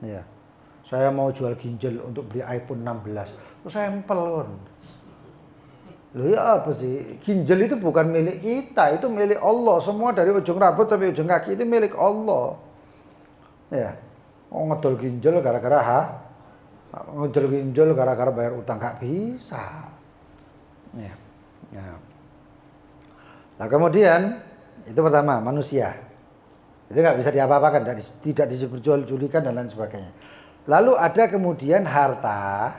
Ya. Saya mau jual ginjal untuk beli iPhone 16. Terus sampel kan. Loh ya apa sih? Ginjal itu bukan milik kita, itu milik Allah. Semua dari ujung rambut sampai ujung kaki itu milik Allah. Ya. Ngedol ginjal gara-gara ngedol ginjal gara-gara bayar utang gak bisa. Ya. Ya. Nah kemudian itu pertama manusia. Itu nggak bisa diapa-apakan, tidak dijual-julikan dan lain sebagainya. Lalu ada kemudian harta,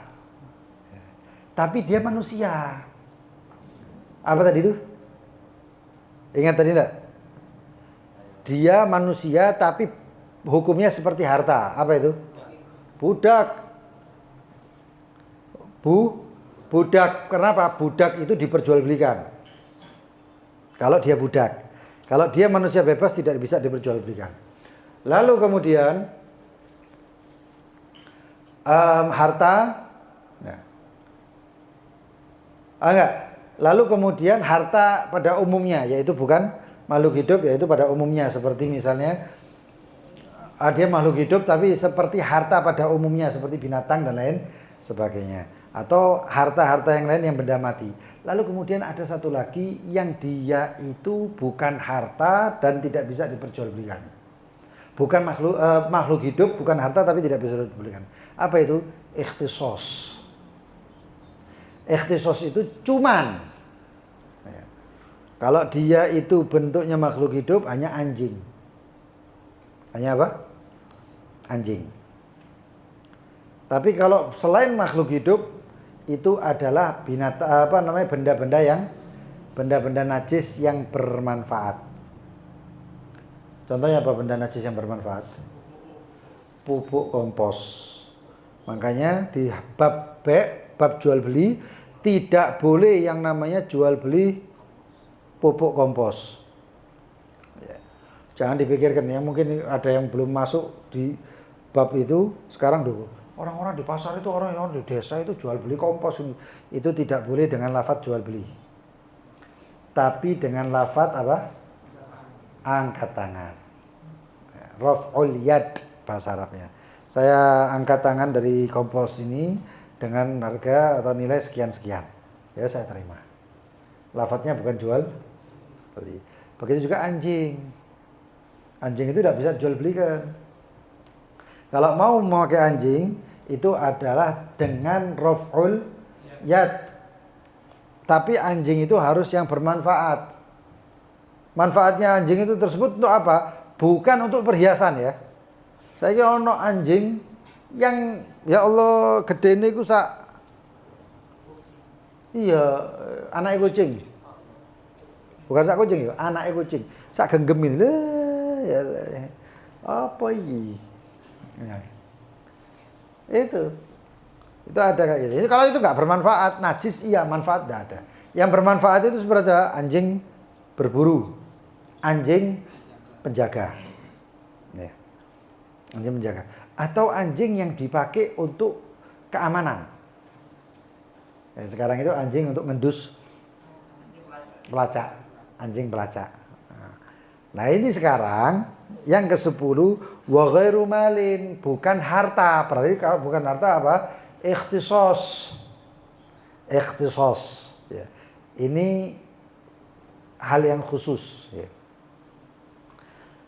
tapi dia manusia. Apa tadi itu? Ingat tadi enggak? Dia manusia tapi hukumnya seperti harta. Apa itu? Budak. Budak, kenapa? Budak itu diperjualbelikan. Kalau dia budak. Kalau dia manusia bebas tidak bisa diperjualbelikan. Lalu kemudian harta, ya. Enggak. Lalu kemudian harta pada umumnya, yaitu bukan makhluk hidup, yaitu pada umumnya. Seperti misalnya dia makhluk hidup tapi seperti harta pada umumnya, seperti binatang dan lain sebagainya. Atau harta-harta yang lain yang benda mati. Lalu kemudian ada satu lagi yang dia itu bukan harta dan tidak bisa diperjualbelikan. Bukan makhluk hidup, bukan harta tapi tidak bisa diperjualbelikan. Apa itu? Ikhtisos. Ikhtisos itu cuman. Kalau dia itu bentuknya makhluk hidup hanya anjing. Hanya apa? Anjing. Tapi kalau selain makhluk hidup itu adalah binatang benda-benda najis yang bermanfaat. Contohnya apa benda najis yang bermanfaat? Pupuk kompos. Makanya di bab jual beli tidak boleh yang namanya jual beli pupuk kompos. Jangan dipikirkan ya, mungkin ada yang belum masuk di bab itu sekarang dulu. Orang-orang di pasar itu, orang-orang di desa itu jual beli kompos ini. Itu tidak boleh dengan lafaz jual beli. Tapi dengan lafaz apa? Angkat tangan. Raf'ul yad bahasa Arabnya. Saya angkat tangan dari kompos ini dengan harga atau nilai sekian-sekian. Ya saya terima. Lafaznya bukan jual beli. Begitu juga anjing. Anjing itu tidak bisa jual belikan. Kalau mau memakai anjing itu adalah dengan raf'ul yad. Tapi anjing itu harus yang bermanfaat. Manfaatnya anjing itu tersebut untuk apa? Bukan untuk perhiasan ya. Saya kira ono anjing yang ya Allah gedene iku sak iya anake kucing. Bukan sak kucing ya, anake kucing. Sak genggemin. Ya apa iki? Ya. Itu ada kayak gitu. Kalau itu nggak bermanfaat, najis iya, manfaat nggak ada. Yang bermanfaat itu seperti anjing berburu, anjing penjaga, ya. Anjing penjaga, atau anjing yang dipakai untuk keamanan. Ya, sekarang itu anjing untuk ngendus pelacak, anjing pelacak. Nah ini sekarang yang ke-10 wa ghairu malin, bukan harta. Berarti kalau bukan harta apa? Ikhtisos. Ikhtisos ya. Ini hal yang khusus ya.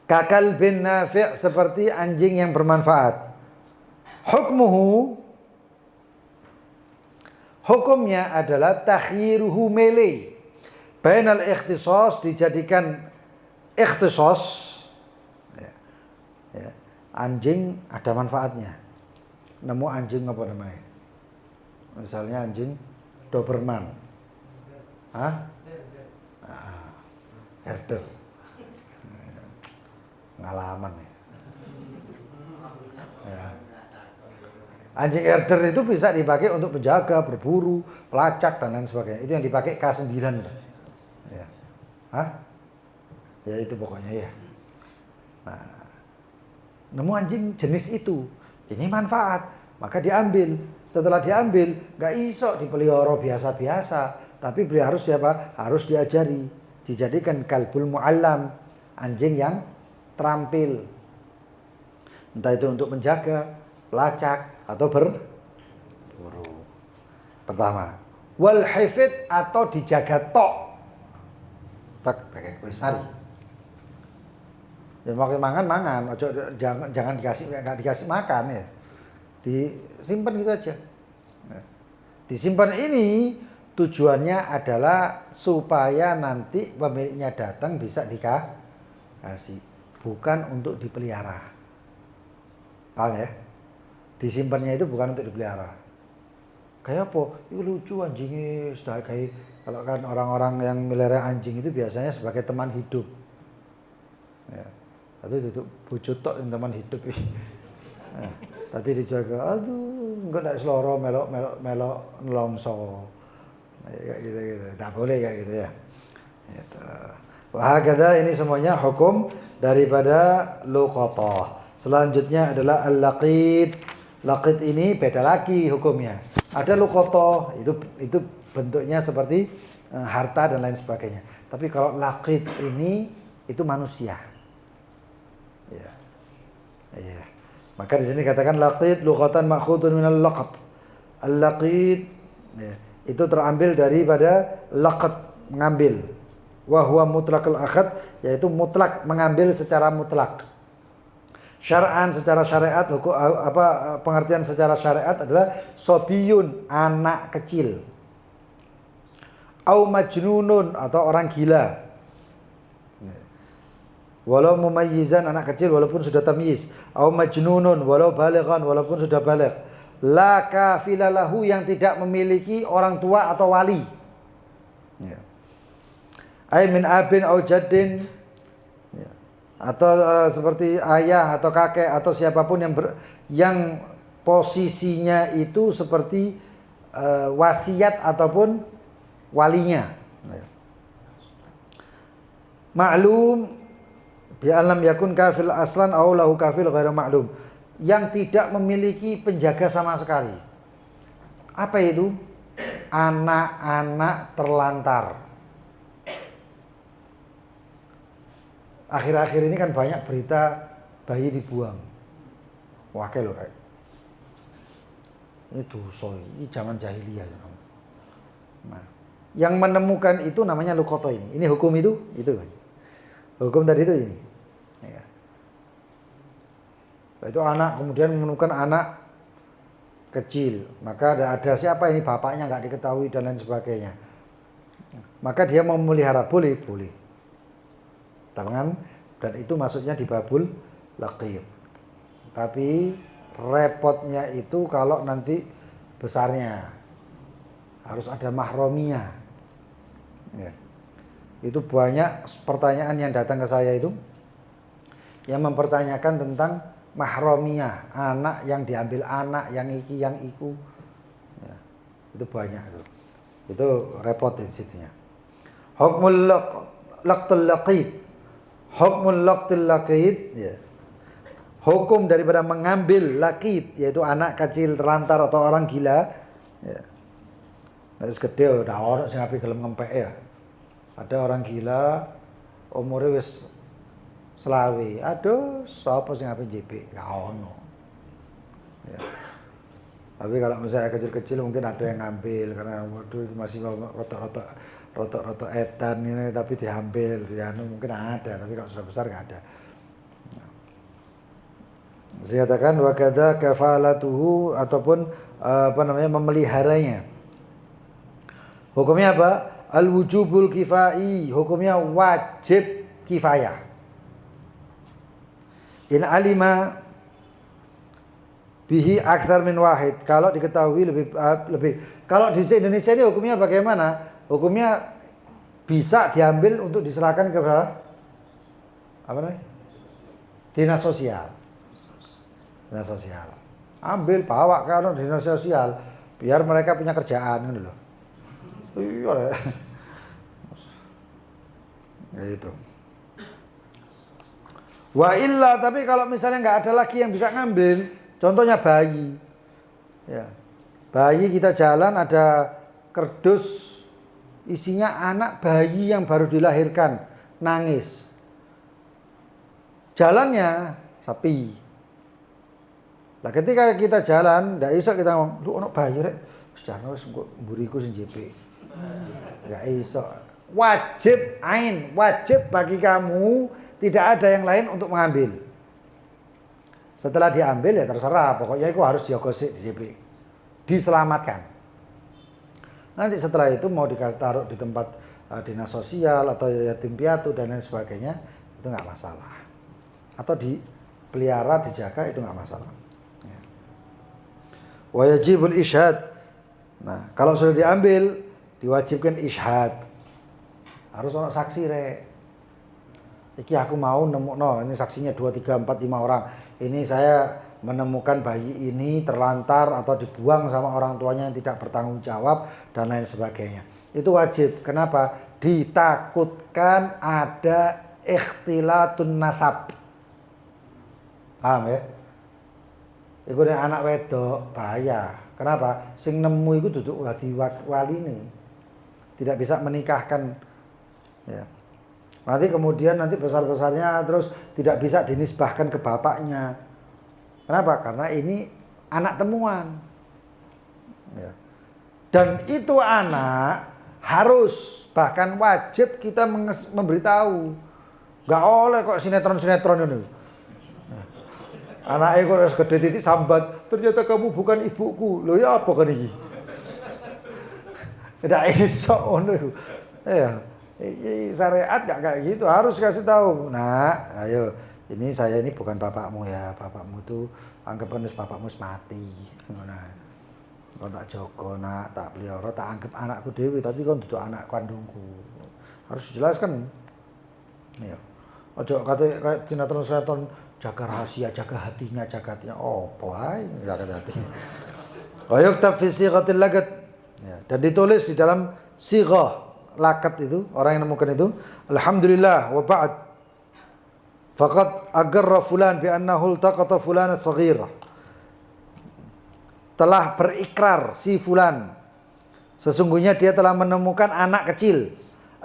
Kakal bin nafi' seperti anjing yang bermanfaat. Hukumnya adalah takhyiruhu mele. Bainal ikhtisos, dijadikan ikhtisos ya. Ya. Anjing ada manfaatnya. Nemu anjing apa namanya? Misalnya anjing Doberman. Hah? Herder. Pengalaman ya. Ya. Anjing herder itu bisa dipakai untuk penjaga, berburu, pelacak dan lain sebagainya. Itu yang dipakai K9. Ya. Hah? Ya itu pokoknya ya. Nah, nemu anjing jenis itu, ini manfaat, maka diambil. Setelah diambil, nggak iso dipelihara biasa-biasa, tapi harus siapa? Harus diajari, dijadikan kalbul mu'allam, anjing yang terampil. Entah itu untuk menjaga, pelacak atau berburu. Pertama, wal hifid atau dijaga tok. Tak pakai kuis hari. Ya makin mangan, jangan nggak dikasih makan ya. Disimpan gitu aja. Nah, disimpan ini tujuannya adalah supaya nanti pemiliknya datang bisa dikasih, bukan untuk dipelihara. Paham ya? Disimpannya itu bukan untuk dipelihara. Kayak apa? Itu lucu anjingnya, sudah kayak kalau kan orang-orang yang melihara anjing itu biasanya sebagai teman hidup. Ya. Atau itu bojo tok yang teman hidup. Nah, tadi dijaga, aduh engko nek seloro melok nelongso. Kayak gitu. Enggak boleh kayak gitu ya. Gitu. Wahakadha, ini semuanya hukum daripada luqatah. Selanjutnya adalah al-laqit. Laqit ini beda lagi hukumnya. Ada luqatah, itu bentuknya seperti harta dan lain sebagainya. Tapi kalau laqit ini itu manusia. Ya. Ya. Maka di sini katakan laqit luqatan ma'khudun minal laqat. Al-laqit ya, itu terambil daripada laqat, mengambil. Wa huwa mutlaqul akhad, yaitu mutlak, mengambil secara mutlak. Syar'an, secara syariat, hukum pengertian secara syariat adalah sobiyun, anak kecil. Au majnunun, atau orang gila. Walau mumayyizan, anak kecil walaupun sudah tamyiz. Au majnunun, walau balighan, walaupun sudah baligh. La kafilalahu, yang tidak memiliki orang tua atau wali. Ya. Ay min abin au jaddin, ya. Atau seperti ayah atau kakek atau siapapun yang posisinya itu seperti wasiat ataupun walinya. Ya. Ma'lum bi alam yakun kafil aslan au lahu kafil ghairu ma'lum, yang tidak memiliki penjaga sama sekali. Apa itu? Anak-anak terlantar. Akhir-akhir ini kan banyak berita bayi dibuang. Wakil loh, Rek. Ini dosa, ini zaman jahiliyah. Nah, yang menemukan itu namanya luqatah ini. Ini hukum itu. Hukum tadi itu ini. Ya. Itu anak, kemudian menemukan anak kecil. Maka ada siapa ini, bapaknya nggak diketahui dan lain sebagainya. Maka dia mau memelihara, boleh. Tangan, dan itu maksudnya di babul laqit. Tapi repotnya itu kalau nanti besarnya harus ada mahramiyah. Ya. Itu banyak pertanyaan yang datang ke saya itu yang mempertanyakan tentang mahramiyah, anak yang diambil anak, yang iki, yang iku. Ya. Itu banyak itu. Itu repot di situnya. Hukmul laqtul laqit. Hukmul laqtil laqit, ya. Hukum daripada mengambil laqit, yaitu anak kecil terlantar atau orang gila, ya. Wis gede udah ono sing ape gelem ngempek ya. Ada orang gila umure wis 20. Aduh, sapa sing ape JP? Gak ono. Ya. Tapi kalau misalnya kecil-kecil mungkin ada yang ngambil karena waduh masih rotok edan ini, tapi diambil ya, mungkin ada, tapi kalau sudah besar nggak ada. Saya katakan wakada kafalatuhu, ataupun memeliharanya. Hukumnya apa? Al wujubul kifai, hukumnya wajib kifayah. In alima bihi akthar min wahid, kalau diketahui lebih. Kalau di Indonesia ini hukumnya bagaimana? Hukumnya bisa diambil untuk diserahkan ke apa namanya? Dinas sosial. Ambil, bawa ke dinas sosial biar mereka punya kerjaan gitu loh. Iya. Gitu. Wa illa, tapi kalau misalnya nggak ada lagi yang bisa ngambil, contohnya bayi. Ya. Bayi kita jalan ada kerdus isinya anak bayi yang baru dilahirkan, nangis. Jalannya sepi. Lah ketika kita jalan, ndak iso kita ngomong, "Lu ono bayi rek." Wis jan wis mburiku sing JP. Enggak iso. Wajib bagi kamu, tidak ada yang lain untuk mengambil. Setelah diambil ya terserah, pokoknya itu harus diogosik di JP. Diselamatkan. Nanti setelah itu mau dikasih taruh di tempat dinas sosial atau yatim piatu dan lain sebagainya, itu nggak masalah. Atau dipelihara, dijaga, itu nggak masalah. Ya. Wa yajibul ishad. Nah, kalau sudah diambil, diwajibkan ishad. Harus orang saksi, Rek. iki aku mau nemu ini saksinya 2, 3, 4, 5 orang. Ini saya menemukan bayi ini terlantar atau dibuang sama orang tuanya yang tidak bertanggung jawab dan lain sebagainya. Itu wajib. Kenapa? Ditakutkan ada ikhtilatun nasab. Paham ya? Iku nek anak wedok bahaya. Kenapa? Sing nemu iku duduk dadi waline. Tidak bisa menikahkan ya. Nanti kemudian besar-besarnya terus tidak bisa dinisbahkan ke bapaknya. Kenapa? Karena ini anak temuan. Ya. Dan itu anak harus bahkan wajib kita memberitahu. Gak oleh kok sinetron-sinetron ini. Anaknya kok harus gede titik sambat. Ternyata kamu bukan ibuku. Loh ya apa kan ini? Tidak iso ngono. Ya. Syariat gak kayak gitu, harus kasih tahu. Nah, ayo, saya ini bukan bapakmu ya, bapakmu tuh anggap bapakmu mati. Nah, kalau tak jogo, nak tak pelihara, tak anggap anakku dewi, tapi kan duduk anak kandungku. Harus dijelaskan. Ya. Ojo kate kayak sinetron jaga rahasia, jaga hatinya. Oh, boy, jaga hati. Wa yuktab fi sighatil lagat. Ya, dan ditulis di dalam sighah lakat itu, orang yang nemukan itu, alhamdulillah wa ba'd. Faqad agarra fulan bi annahu iltaqata fulan as-saghir. Telah berikrar si fulan, sesungguhnya dia telah menemukan anak kecil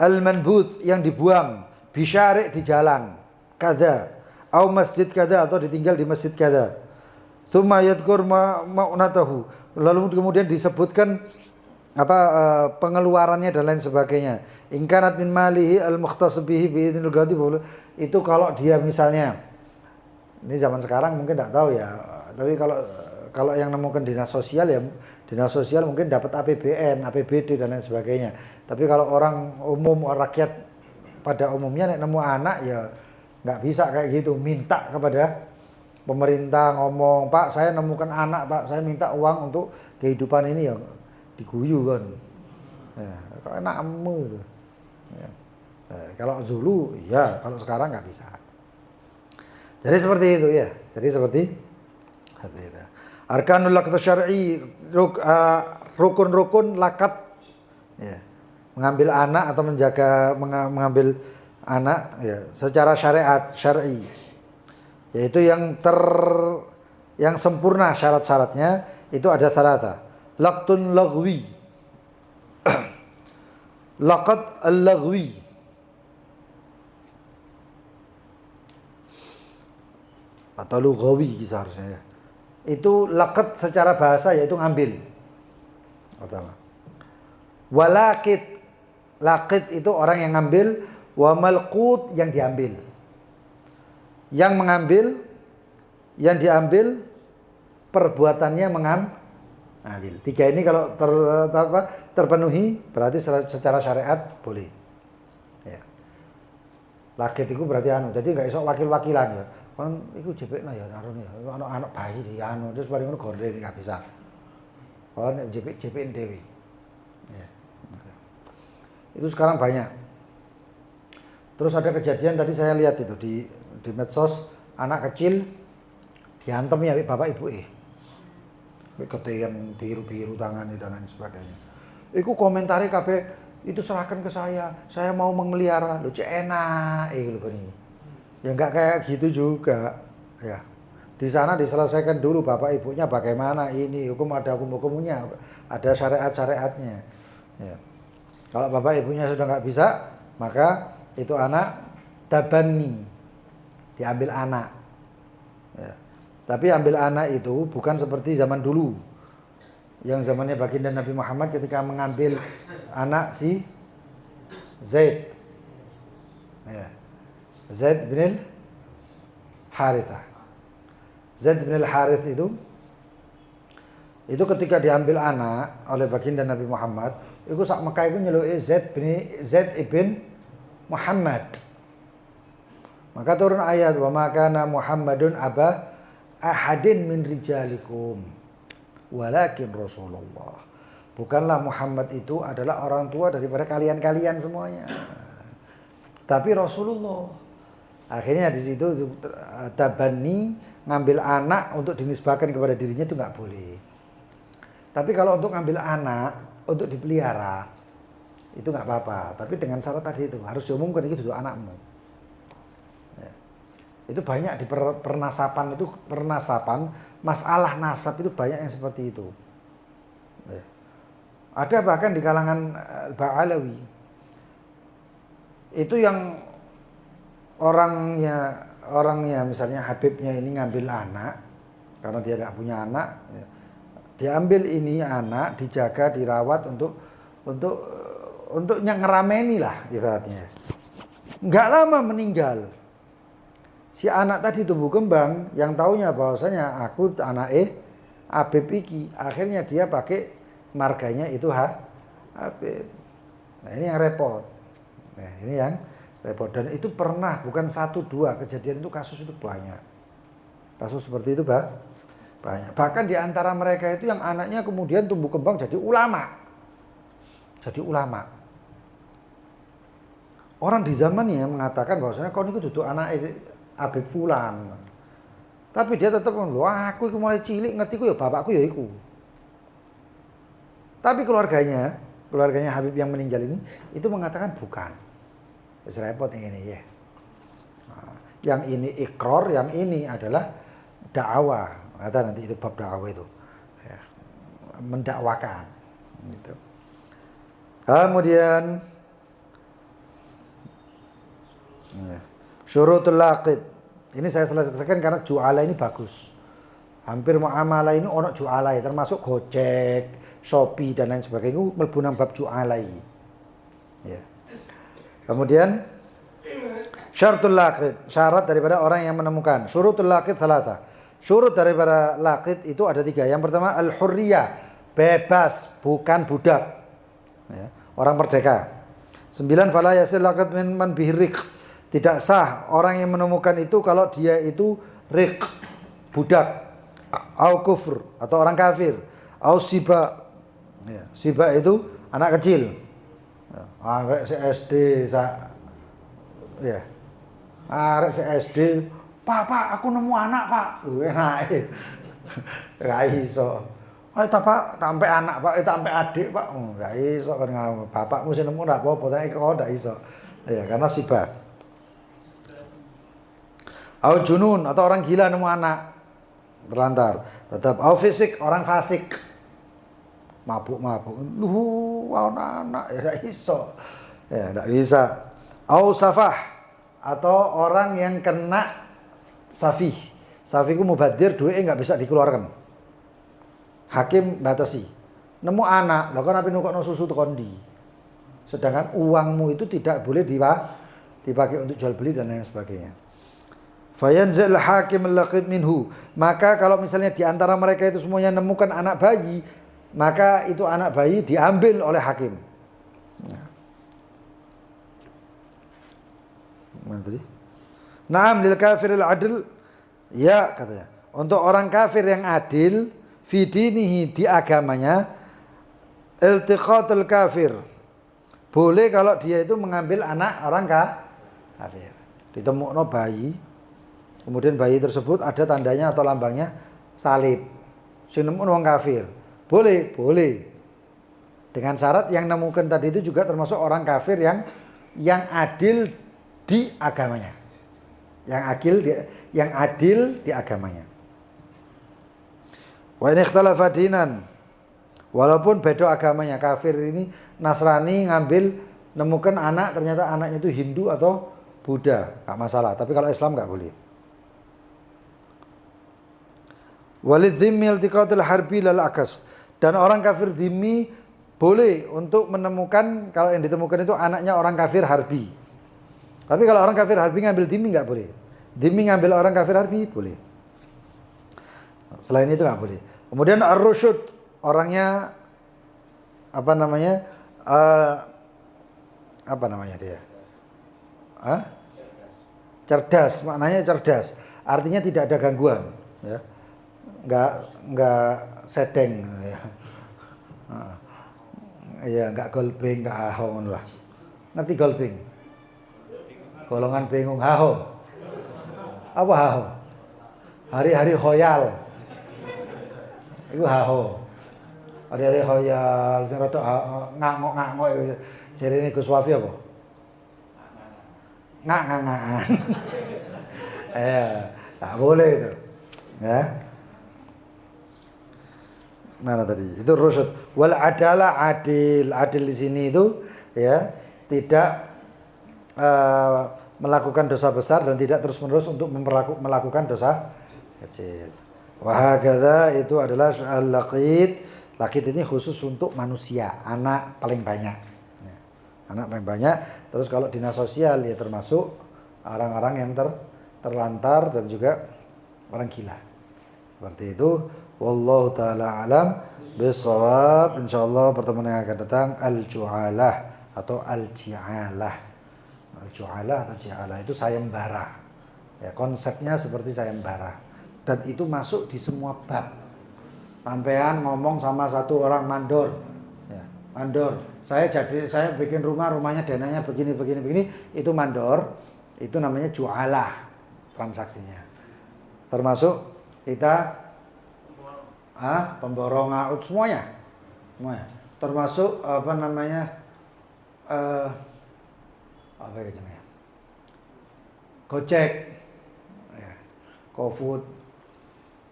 al-manbuth yang dibuang bisyari' di jalan kada au masjid kada atau ditinggal di masjid kada. Tsumma yadhkur ma'unatahu, lalu kemudian disebutkan pengeluarannya dan lain sebagainya. Ingkanat min malihi al-mukhtas bihi bi idznil ghadib. Itu kalau dia misalnya, ini zaman sekarang mungkin tidak tahu ya, tapi kalau yang nemukan dinas sosial ya, dinas sosial mungkin dapat APBN, APBD dan lain sebagainya. Tapi kalau orang umum, rakyat pada umumnya nemu anak ya nggak bisa kayak gitu, minta kepada pemerintah, ngomong, Pak saya nemukan anak Pak, saya minta uang untuk kehidupan ini ya. Diguyu kan, ya, kok enakmu itu. Ya. Kalau dulu, ya kalau sekarang nggak bisa. Jadi seperti itu ya. Jadi seperti itu. Arkanul lakat syar'i, rukun-rukun lakat, ya. Mengambil anak atau mengambil anak, ya, secara syar'i, yaitu yang sempurna syarat-syaratnya itu ada salata. Laqtun laghwi. Laqat al-laghwi. Atau lughawi seharusnya. Itu laqat secara bahasa yaitu ngambil. Pertama. Walaqit. Laqit itu orang yang ngambil, wa malqut yang diambil. Yang mengambil, yang diambil perbuatannya mengambil. Tiga ini kalau terpenuhi berarti secara syariat boleh. Ya. Laqit itu berarti jadi nggak iso wakil-wakilan ya. Kan iku jepekno ya narone ya. Anak bayi di terus bareng ngono gorde nggak bisa. Kan jepek dewi. Ya. Itu sekarang banyak. Terus ada kejadian tadi saya lihat itu di medsos, anak kecil diantem ya bapak ibu ketian biru-biru tangannya dan lain sebagainya. Iku komentari kabeh itu serahkan ke saya mau memelihara. Lu enak lho ini. Ya enggak kayak gitu juga, ya. Di sana diselesaikan dulu bapak ibunya bagaimana ini, ada hukum-hukumnya, ada syariat-syariatnya. Ya. Kalau bapak ibunya sudah enggak bisa, maka itu anak tabanni. Diambil anak. Ya. Tapi ambil anak itu bukan seperti zaman dulu. Yang zamannya baginda Nabi Muhammad ketika mengambil anak si Zaid. Ya. Zaid bin Harithah. Zaid bin Harith itu ketika diambil anak oleh baginda Nabi Muhammad, itu sak Mekah itu nyeluki Zaid ibn Muhammad. Maka turun ayat wa ma kana Muhammadun aba ahadin min rijalikum walakin Rasulullah. Bukanlah Muhammad itu adalah orang tua daripada kalian-kalian semuanya, tapi Rasulullah. Akhirnya di situ tabani, ngambil anak untuk dinisbahkan kepada dirinya itu nggak boleh. Tapi kalau untuk ngambil anak untuk dipelihara itu nggak apa-apa. Tapi dengan syarat tadi itu harus diumumkan itu duduk anakmu. Ya. Itu banyak di pernasapan masalah nasab itu banyak yang seperti itu. Ya. Ada bahkan di kalangan Ba'alawi itu yang orangnya misalnya Habibnya ini ngambil anak karena dia tidak punya anak, ya. Diambil ini anak, dijaga, dirawat untuk ngerameni lah ibaratnya. Nggak lama meninggal. Si anak tadi tumbuh kembang, yang taunya bahwasanya aku anak Habib iki, akhirnya dia pakai marganya itu Habib. Nah ini yang repot. Nah ini yang repot, dan itu pernah bukan 1-2 kejadian itu, kasus itu banyak. Kasus seperti itu banyak. Bahkan di antara mereka itu yang anaknya kemudian tumbuh kembang jadi ulama. Jadi ulama. Orang di zamannya mengatakan bahwasanya kau niku duduk anak Habib Fulan. Tapi dia tetap ngomong, wah aku mulai cilik ngerti ku ya bapakku ya iku. Tapi keluarganya Habib yang meninggal ini itu mengatakan bukan. Wis repot yang ini ya. Nah, yang ini ikrar, yang ini adalah dakwah. Kata nanti itu bab dakwah itu. Ya, mendakwakan gitu. Kemudian syurutul laqid. Ini saya selesaikan karena ju'ala ini bagus. Hampir muamalah ini ono ju'ala, termasuk Gojek, Shopee dan lain sebagainya itu mlebu nang bab ju'ala. Ya. Kemudian syaratul laqid, syarat daripada orang yang menemukan. Syurutul laqid salasa. Syurut daripada laqid itu ada 3. Yang pertama al-hurriyah, bebas, bukan budak. Ya, orang merdeka. 9 fala yasil laqid min man bihirik. Tidak sah orang yang menemukan itu kalau dia itu riq, budak, au kufur atau orang kafir, au siba. Ya, siba itu anak kecil. Ya, arek SD ya. Arek SD, Pak, aku nemu anak, Pak. Enak. Enggak iso. Ayo Pak, sampai anak, Pak, sampai adik, Pak. Enggak iso kan bapakmu sing nemu ndak apa-apa, tapi kok ndak iso. Ya, karena sibah. Au junun atau orang gila nemu anak. Terlantar. Tetap au fisik, orang fasik. Mabuk-mabuk. Anak ya ndak iso. Ya, ndak bisa. Au safah atau orang yang kena safih. Safih itu mubadir, duitnya nggak bisa dikeluarkan. Hakim batasi. Nemu anak, lah kan api nukokno susu kondi. Sedangkan uangmu itu tidak boleh dipakai untuk jual beli dan lain sebagainya. Fayanzil hakim al-laqid minhu. Maka kalau misalnya di antara mereka itu semuanya nemukan anak bayi, maka itu anak bayi diambil oleh hakim. Nah. Mana tadi? Naam lil kafiril adil, ya katanya. Untuk orang kafir yang adil fi dinihi, di agamanya, iltiqatul kafir. Boleh kalau dia itu mengambil anak orang kafir. Ditemukno bayi, kemudian bayi tersebut ada tandanya atau lambangnya salib. Sing nemu wong kafir. Boleh. Dengan syarat yang nemukan tadi itu juga termasuk orang kafir yang adil di agamanya. Yang adil di agamanya. Wa in ikhtalafa dinan, walaupun beda agamanya, kafir ini Nasrani nemukan anak, ternyata anaknya itu Hindu atau Buddha, enggak masalah. Tapi kalau Islam enggak boleh. Walid dhimmi iltiqatul harbi lal akas. Dan orang kafir dhimmi boleh untuk menemukan, kalau yang ditemukan itu anaknya orang kafir harbi. Tapi kalau orang kafir harbi ngambil dhimmi enggak boleh. Dhimmi ngambil orang kafir harbi boleh. Selain itu enggak boleh. Kemudian ar-rusyud, orangnya apa namanya dia? Cerdas, maknanya cerdas. Artinya tidak ada gangguan, ya. Enggak sedeng, ya. Ya, enggak golping, enggak ahon lah. Ngerti golping? Golongan bingung haho. Apa haho? Hari-hari khoyal. Iku haho. Hari-hari khoyal sing rada ngangok-ngangok iku jarene Gus Wafi apa? Ngak-ngak. Tak boleh itu. Ya. Mana tadi? Itu rusyad. Wal adalah adil. Adil di sini itu ya tidak melakukan dosa besar dan tidak terus-menerus untuk melakukan dosa kecil. Wahakadha itu adalah al-laqit. Laqit ini khusus untuk manusia, anak paling banyak. Ya. Anak paling banyak. Terus kalau dinas sosial ya termasuk orang-orang yang terlantar dan juga orang gila. Seperti itu. Wallahu ta'ala alam bisawab. Insyaallah pertemuan yang akan datang al-ju'alah atau al-ji'alah. Al-ju'alah atau ji'alah itu sayembara. Ya, konsepnya seperti sayembara. Dan itu masuk di semua bab. Sampean ngomong sama satu orang mandor. Ya, mandor. Saya bikin rumahnya dananya begini, itu mandor. Itu namanya ju'alah transaksinya. Termasuk kita pemborongan semuanya. Termasuk apa namanya apa itu namanya? Gojek, ya, GoFood.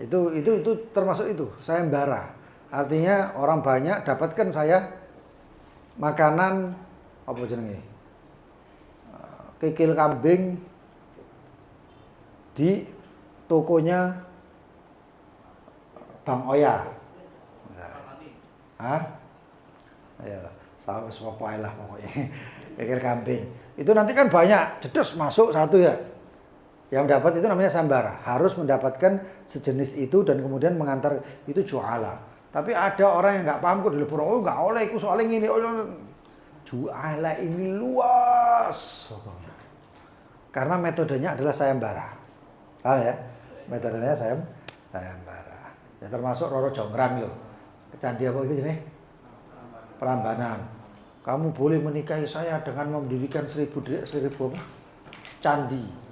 Itu termasuk itu sayembara. Artinya orang banyak dapatkan saya makanan apa jenenge? Kikil kambing di tokonya Bang Oya. Ya, sama sepopoe lah pokoknya. Kikil kambing. Itu nanti kan banyak, jedes masuk satu ya. Yang dapat itu namanya sayembara. Harus mendapatkan sejenis itu dan kemudian mengantar itu ju'ala. Tapi ada orang yang nggak paham kok di Lepuro. Oh nggak oleh, itu soalnya ini. Ju'ala ini luas. Karena metodenya adalah sayembara. Paham ya? Metodenya sayembara. Ya termasuk Roro Jonggrang loh. Candi apa itu ini? Prambanan. Kamu boleh menikahi saya dengan mendirikan 1000 apa? Candi.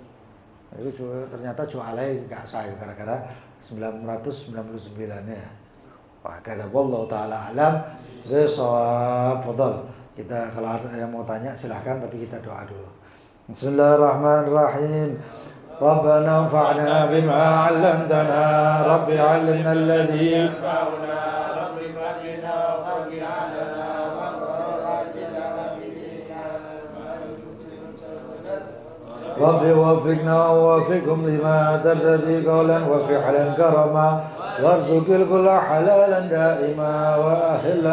Itu ternyata jualnya nggak sah gara-gara 999 ya. Wah, kata wallahu taala alam bisawab. Fadhal. Kita kalau ada yang mau tanya silahkan, tapi kita doa dulu. Bismillahirrahmanirrahim. ربنا انفعنا بما علمتنا رب علمنا الذي ينفعنا رب فقنا وفق علنا رب وفقنا ووفقهم لما ترتدي قولا وفعلا كرما وارزق الكل حلالا دائما واهل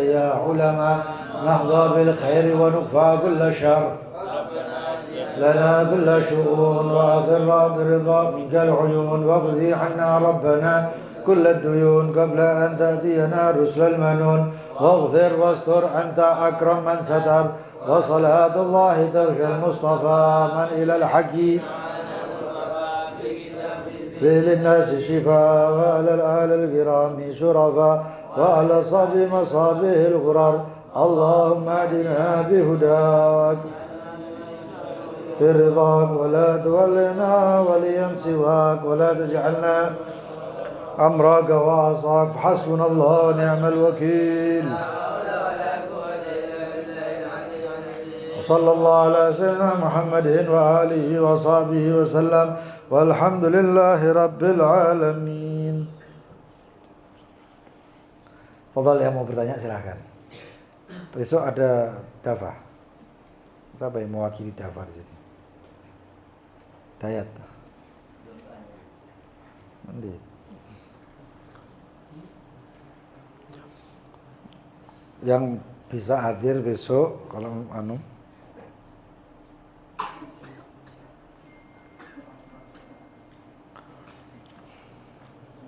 يا علماء نحظى بالخير ونكفى كل شر لنا كل شؤون وأقر برضا منك العيون واقضي عنا ربنا كل الديون قبل أن تأتينا رسل المنون واغفر واستر أنت أكرم من ستر وصلاة الله تغشى المصطفى من إلى الحق به للناس شفاء وعلى الآل الكرام شرفاء وعلى صب مصابه الغرر اللهم اهدنا بهداك برضاك ولا تولنا وليا سواك ولا تجعلنا أمرك وعصاك حسبنا الله ونعم الوكيل وصلى الله على سيدنا محمد وآله وصحبه وسلم والحمد لله رب العالمين. Fadhal yang mau bertanya silahkan. Besok ada Dafa. Siapa yang mewakili Dafa di sini? Dayat. Mandi. Yang bisa hadir besok kalau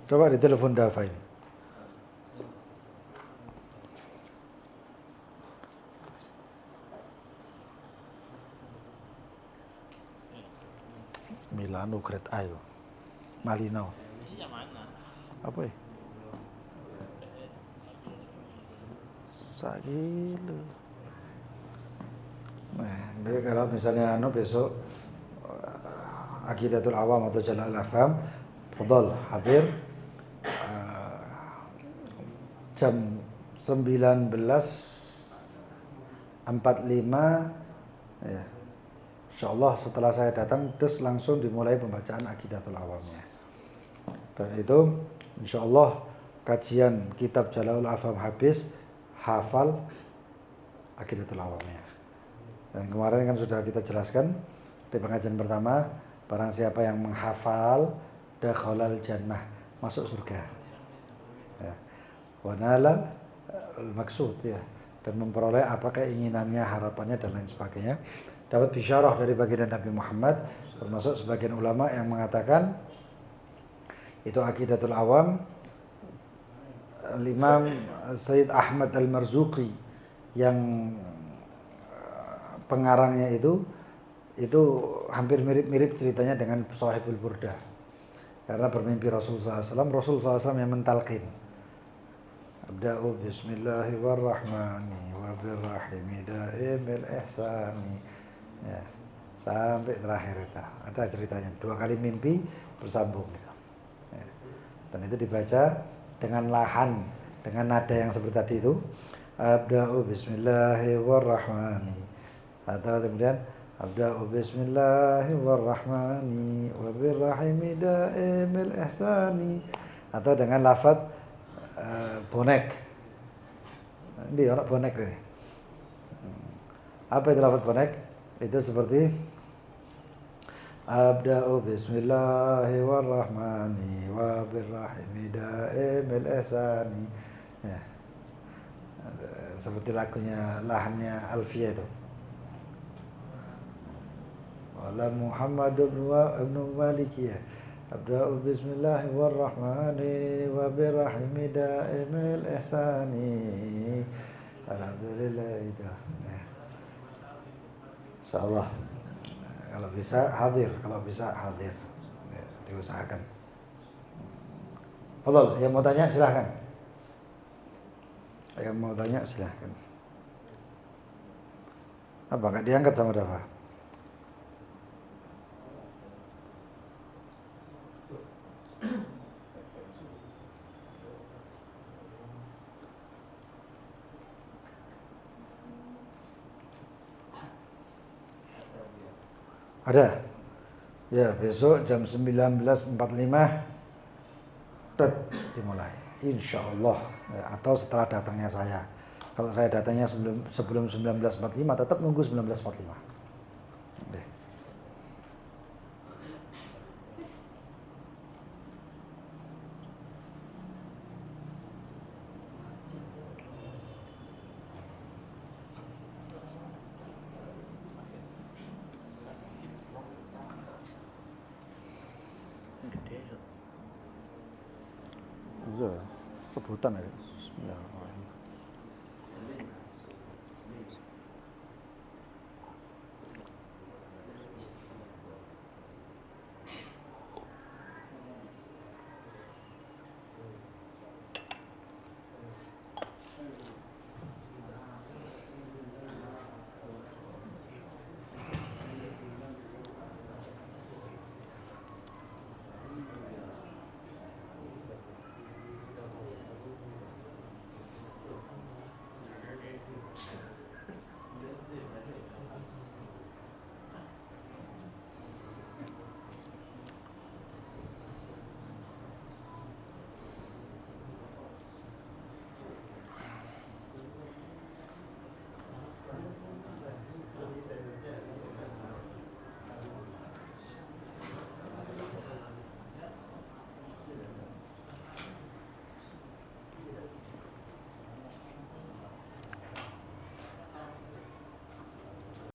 coba ditelepon Dafa ini. Milano Great Ayo Malino apa ya sakit. Nah dia kalau misalnya besok Aqidatul Awam atau Jalalatul Afham, fadhal hadir jam 19.45 ya. Insyaallah setelah saya datang terus langsung dimulai pembacaan Aqidatul Awamnya. Dan itu insyaallah kajian kitab Jalalatul Afham habis, hafal Aqidatul Awamnya. Dan kemarin kan sudah kita jelaskan di pengajian pertama, barang siapa yang menghafal dakhalal jannah, masuk surga. Ya. Wanala maksud ya, dan memperoleh apa keinginannya, harapannya dan lain sebagainya. Dapat bisyarah dari baginda Nabi Muhammad, termasuk sebagian ulama yang mengatakan itu Aqidatul Awam. Imam Sayyid Ahmad Al-Marzuqi yang pengarangnya itu hampir mirip-mirip ceritanya dengan Shahibul Burda, karena bermimpi Rasulullah SAW, Rasulullah SAW yang mentalqin, abda'u bismillahirrahmanirrahim wa birrahimi daimil ihsani ya, sampai terakhir itu ada ceritanya 2 kali mimpi bersambung gitu. Ya. Dan itu dibaca dengan lahan, dengan nada yang seperti tadi itu, abda'u bismillahirrahmanirrahim, atau kemudian abda'u bismillahirrahmanirrahim wa birrahimi daimil ihsani, atau dengan lafaz bonek. Ini orang bonek ini. Apa itu lafaz bonek? Itu seperti abda'u bismillahirrahmanirrahim wa birrahimi daimil ihsani ya. Seperti lagunya lahannya Alfiyah itu. Wala Muhammad ibn Maliki ya. Abda'u bismillahirrahmanirrahim wa birrahimi daimil ihsani. Alhamdulillah itu. Ya. Insyaallah kalau bisa hadir, ya, diusahakan. Fadhal, yang mau tanya silahkan. Apa nggak diangkat sama Dafa? Ada? Ya, besok jam 19.45 dimulai. Insyaallah ya, atau setelah datangnya saya. Kalau saya datangnya sebelum 19.45 tetap nunggu 19.45. Oke. Kebutan ya. Bismillahirrahmanirrahim.